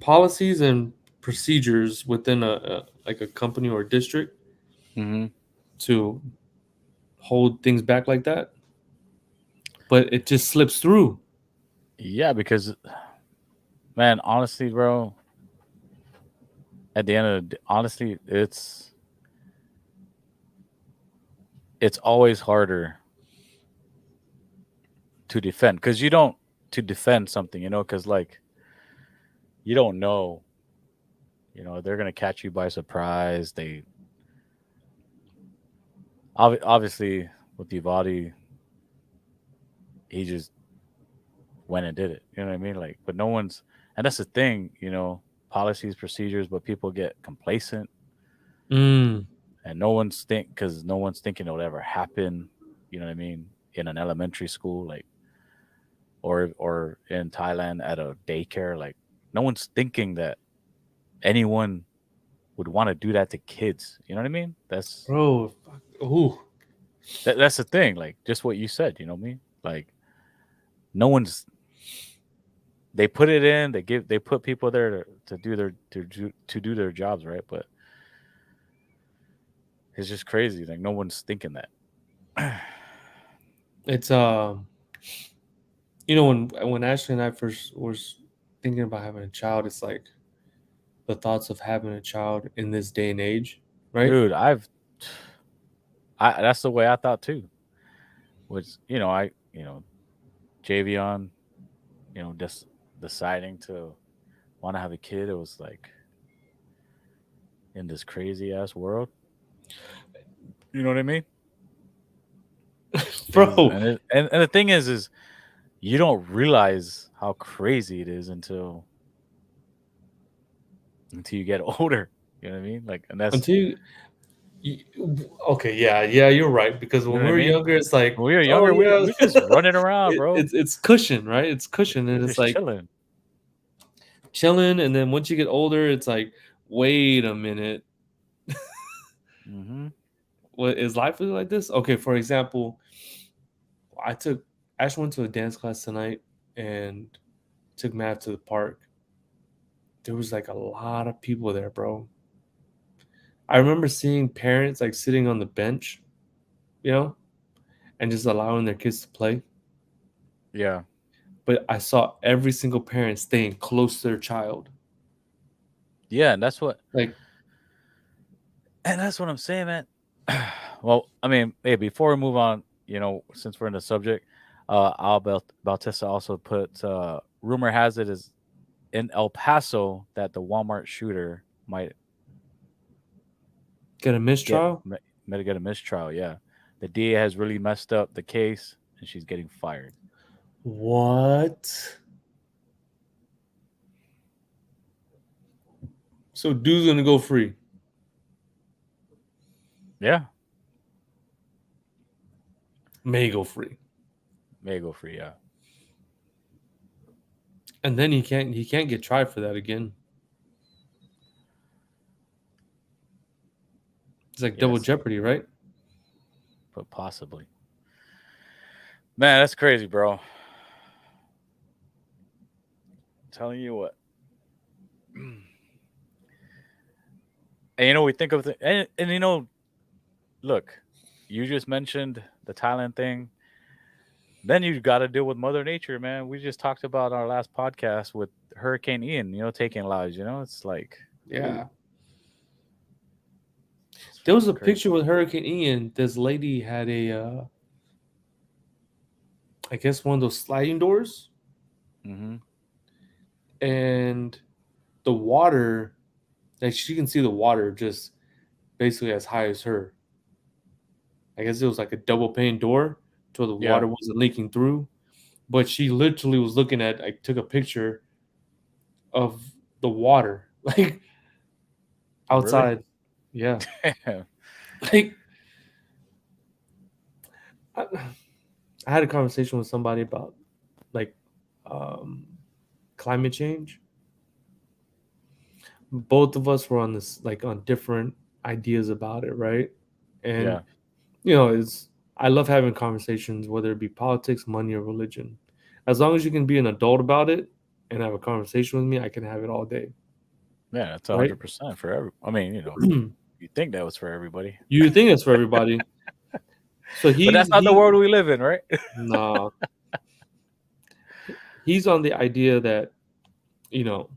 policies and procedures within a like a company or a district Mm-hmm. to hold things back like that, but it just slips through. Yeah, because man, honestly, bro, at the end of the day, honestly, it's always harder to defend because you don't to defend something, because like you don't know. They're gonna catch you by surprise. Obviously with Uvalde, he just went and did it. You know what I mean? Like, but no one's, and that's the thing. Policies, procedures, but people get complacent, Mm. and because no one's thinking it'll ever happen. You know what I mean? In an elementary school, like, or in Thailand at a daycare, like, no one's thinking that anyone would want to do that to kids. You know what I mean? Bro, fuck. Ooh. That's the thing. Like, just what you said. You know what I mean? Like, no one's. They put it in. They put people there to do to do their jobs, right? But it's just crazy. Like, no one's thinking that. It's when Ashley and I first was thinking about having a child, it's like the thoughts of having a child in this day and age, right? Dude, that's the way I thought too. Was Javion, just deciding to want to have a kid. It was like in this crazy ass world. You know what I mean? Bro, And the thing is you don't realize how crazy it is until you get older. You know what I mean? Like, and that's until okay, yeah, you're right. Because you when know what we I were mean. younger, it's like, When we were oh younger, we yeah, we just running around, bro. it's cushion, right? It's cushion, We're and it's just like chilling. chilling. And then once you get older, it's like, wait a minute, Mm-hmm. what is life really like this? Okay, for example, I took Ash went to a dance class tonight and took Matt to the park. There was like a lot of people there, bro. I remember seeing parents like sitting on the bench, you know, and just allowing their kids to play. Yeah. But I saw every single parent staying close to their child. Yeah, and Like, that's what I'm saying, man. Well, I mean, hey, before we move on, since we're in the subject, Bautista also put rumor has it is in El Paso that the Walmart shooter might get a get mistrial? might get a mistrial. Yeah, the DA has really messed up the case, and she's getting fired. What? So dude's gonna go free. Yeah, May go free. may go free. Yeah, And then he can't get tried for that again. It's like double yes, jeopardy, right? but possibly. Man, that's crazy, bro. Telling you what. And we think of and look, you just mentioned the Thailand thing. Then you got to deal with Mother Nature, man. We just talked about our last podcast with Hurricane Ian, taking lives. It's like Yeah. it's There was a fucking picture crazy. with Hurricane Ian. This lady had I guess one of those sliding doors, Mm-hmm. and the water, like she can see the water just basically as high as her. I guess it was like a double pane door so the Yeah. water wasn't leaking through. But she literally was looking at, I took a picture of the water, like Really? outside. Yeah. Yeah. Like, I, I had a conversation with somebody about like um, climate change. Both of us were on this, like on different ideas about it, right? And, Yeah. it's, I love having conversations, whether it be politics, money, or religion. As long as you can be an adult about it and have a conversation with me, I can have it all day, That's right? 100% for every. I mean, you think that was for everybody, You think it's for everybody. So but that's not the he world we live in, right? nah, he's on the idea that, you know,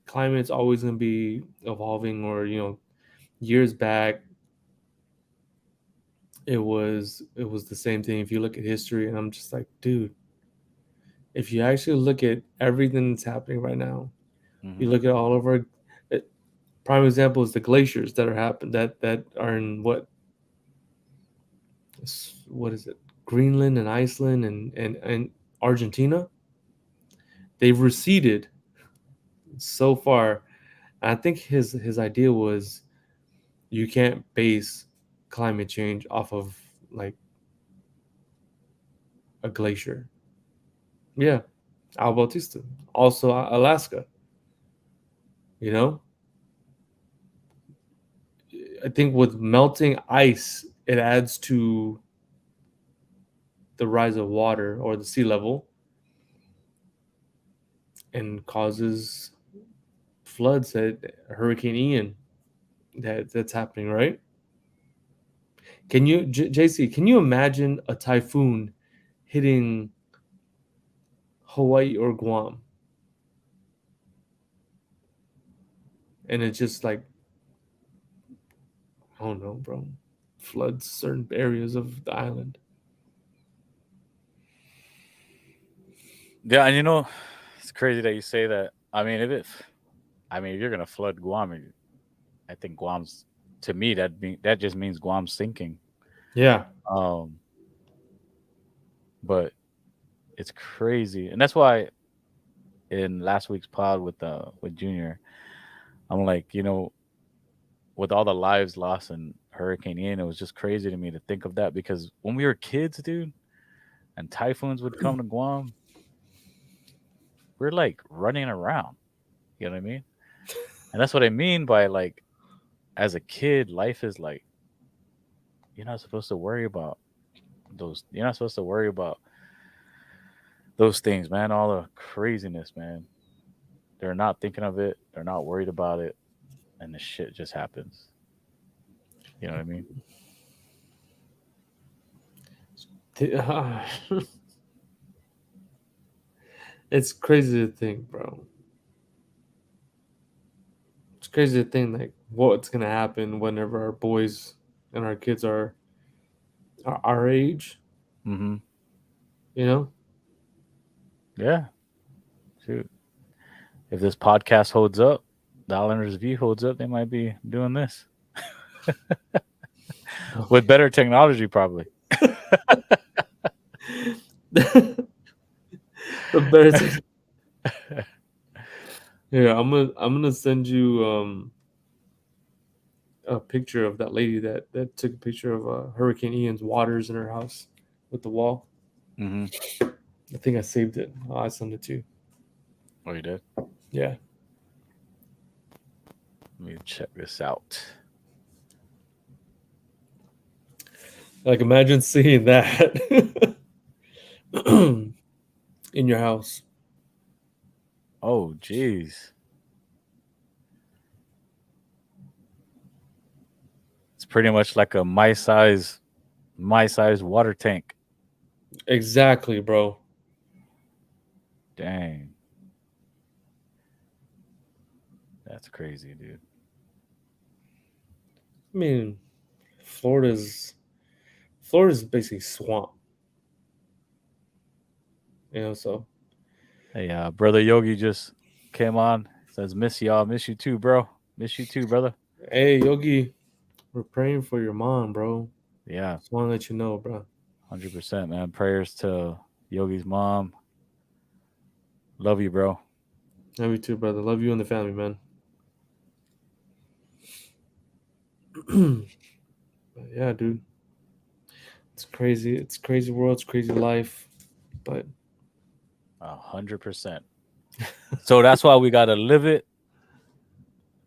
climate's always going to be evolving, or, years back it was the same thing if you look at history. And I'm just like, dude, if you actually look at everything that's happening right now, you Mm-hmm. look at all of our prime example is the glaciers that are in what is it, Greenland and Iceland and Argentina. They've receded so far. And I think his idea was you can't base climate change off of like a glacier. Yeah, Al Bautista, also Alaska. You know, I think with melting ice, it adds to the rise of water or the sea level and causes floods at Hurricane Ian that's happening, right? Can you, JC, can you imagine a typhoon hitting Hawaii or Guam? And it's just like, I don't know, bro, floods certain areas of the island. Yeah, and you know, it's crazy that you say that. If you're gonna flood Guam, I think Guam's to me that just means Guam's sinking. Yeah. Um, but it's crazy, and that's why in last week's pod with Junior, I'm like, with all the lives lost in Hurricane Ian, it was just crazy to me to think of that because when we were kids, dude, and typhoons would come to Guam, we're like running around. You know what I mean? And that's what I mean by like, as a kid, life is like you're not supposed to worry about those. You're not supposed to worry about those things, man. All the craziness, man. They're not thinking of it. They're not worried about it, and the shit just happens. You know what I mean? It's crazy to think, bro. It's crazy to think like what's gonna happen whenever our boys and our kids are our age. Mm-hmm. You know, Yeah. Shoot. If this podcast holds up, the Islanders View holds up, they might be doing this with better technology, probably. the bears. Yeah, I'm gonna send you a picture of that lady that took a picture of Hurricane Ian's waters in her house with the wall. Mm-hmm. I think I saved it. I'll send it to you. Oh, you did? Yeah. Let me check this out. Like imagine seeing that in your house. Oh, jeez. It's pretty much like a my size water tank. Exactly, bro. Dang. That's crazy, dude. I mean, Florida's basically swamp. So Hey, brother Yogi just came on. Says, miss y'all. Miss you too, bro. Miss you too, brother. hey Yogi, we're praying for your mom, bro. Yeah, Just want to let you know, bro. 100%, man. Prayers to Yogi's mom. Love you, bro. Love you too, brother. Love you and the family, man. But yeah, dude. It's crazy. It's crazy world. It's crazy life. But 100%. So that's why we gotta live it.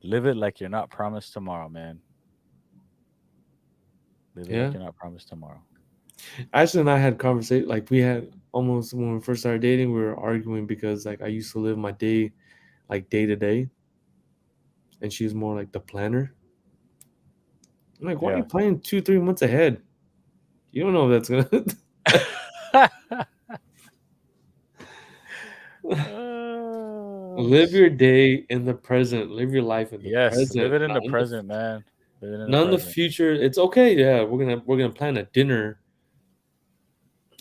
Live it like you're not promised tomorrow, man. Live it yeah, like you're not promised tomorrow. Ashley and I had conversation. Like we had almost when we first started dating, we were arguing because like I used to live my day, like day to day, and she was more like the planner. I'm like, why are you Yeah. planning 2-3 months ahead? You don't know if that's gonna. Live your day in the present. Live your life in the Yes, live present, it in the not in the present, man. Live it in the not in the present. future. It's okay. Yeah, we're gonna plan a dinner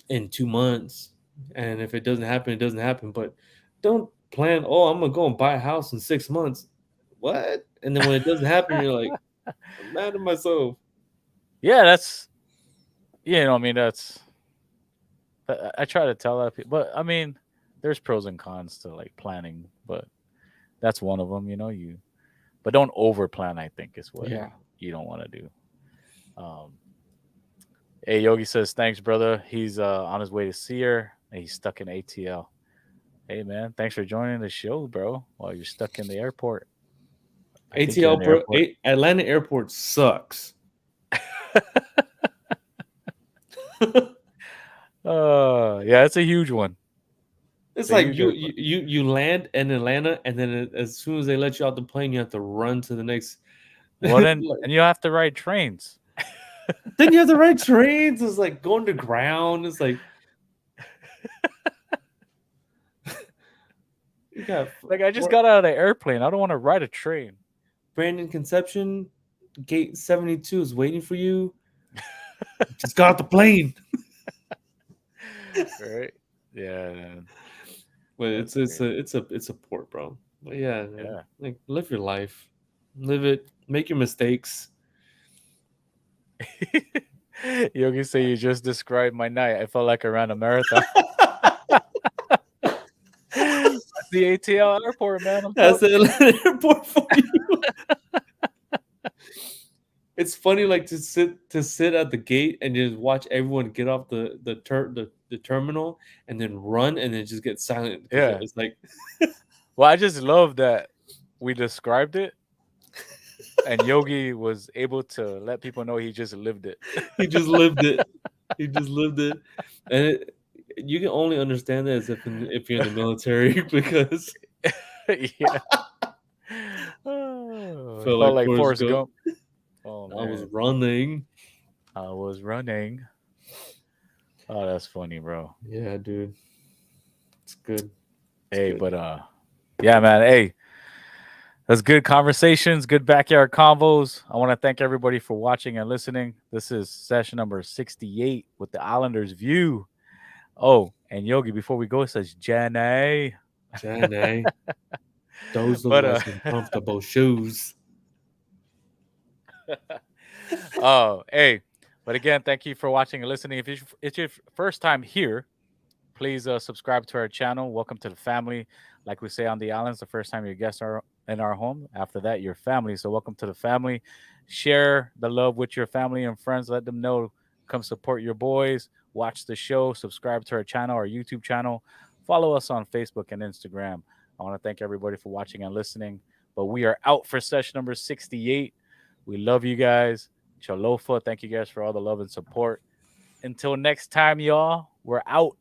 in 2 months. And if it doesn't happen, it doesn't happen. But don't plan, oh, I'm gonna go and buy a house in 6 months. What? And then when it doesn't happen, you're like, I'm mad at myself. Yeah, that's I mean, that's I try to tell that people, but I mean, there's pros and cons to like planning, but that's one of them. But don't over plan. I think is what Yeah. you don't want to do. Um, hey, Yogi says thanks, brother. He's on his way to see her, and he's stuck in ATL. Hey, man, thanks for joining the show, bro. While you're stuck in the airport. I think you're in the airport. Atlanta airport sucks. Yeah, it's a huge one. It's like you land in Atlanta, and then as soon as they let you out the plane, you have to run to the next. Well, then, and you have to ride trains. Then you have to ride trains. It's like going to ground. It's like you got like I just got out of the airplane. I don't want to ride a train. Brandon Conception, gate 72 is waiting for you. Just got off the plane. Right? Yeah. Man. But it's a port, bro. But yeah, like live your life, live it, make your mistakes. Yogi say you just described my night. I felt like I ran a marathon. That's the ATL airport, man. That's the Atlanta airport for you. It's funny, like to sit at the gate and just watch everyone get off the terminal and then run and then just get silent. Yeah, it's like. Well, I just love that we described it, and Yogi was able to let people know he just lived it. He just lived it. He just lived it, and you can only understand that if you're in the military because. Yeah. Felt like Forrest Gump. Oh, man. I was running. Oh, that's funny, bro. Yeah, dude. It's good. Good. But yeah, man. Hey, that's good conversations, good backyard convos. I want to thank everybody for watching and listening. This is session number 68 with the Islanders View. Oh, and Yogi, before we go, it says Jenny. Those of us in comfortable shoes. Oh, hey. But again, thank you for watching and listening. If it's your first time here, please subscribe to our channel. Welcome to the family. Like we say on the islands, the first time your guests are in our home. After that, your family. So welcome to the family. Share the love with your family and friends. Let them know. Come support your boys. Watch the show. Subscribe to our channel, our YouTube channel. Follow us on Facebook and Instagram. I want to thank everybody for watching and listening. But we are out for session number 68. We love you guys. CHOLOFA. Thank you guys for all the love and support. Until next time, y'all, we're out.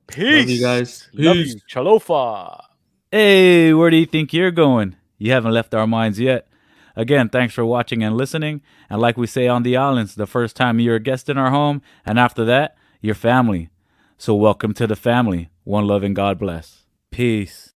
Peace. Love you guys. Love you. CHOLOFA. Hey, where do you think you're going? You haven't left our minds yet. Again, thanks for watching and listening. And like we say on the islands, the first time you're a guest in our home, and after that, your family. So welcome to the family. One love and God bless. Peace.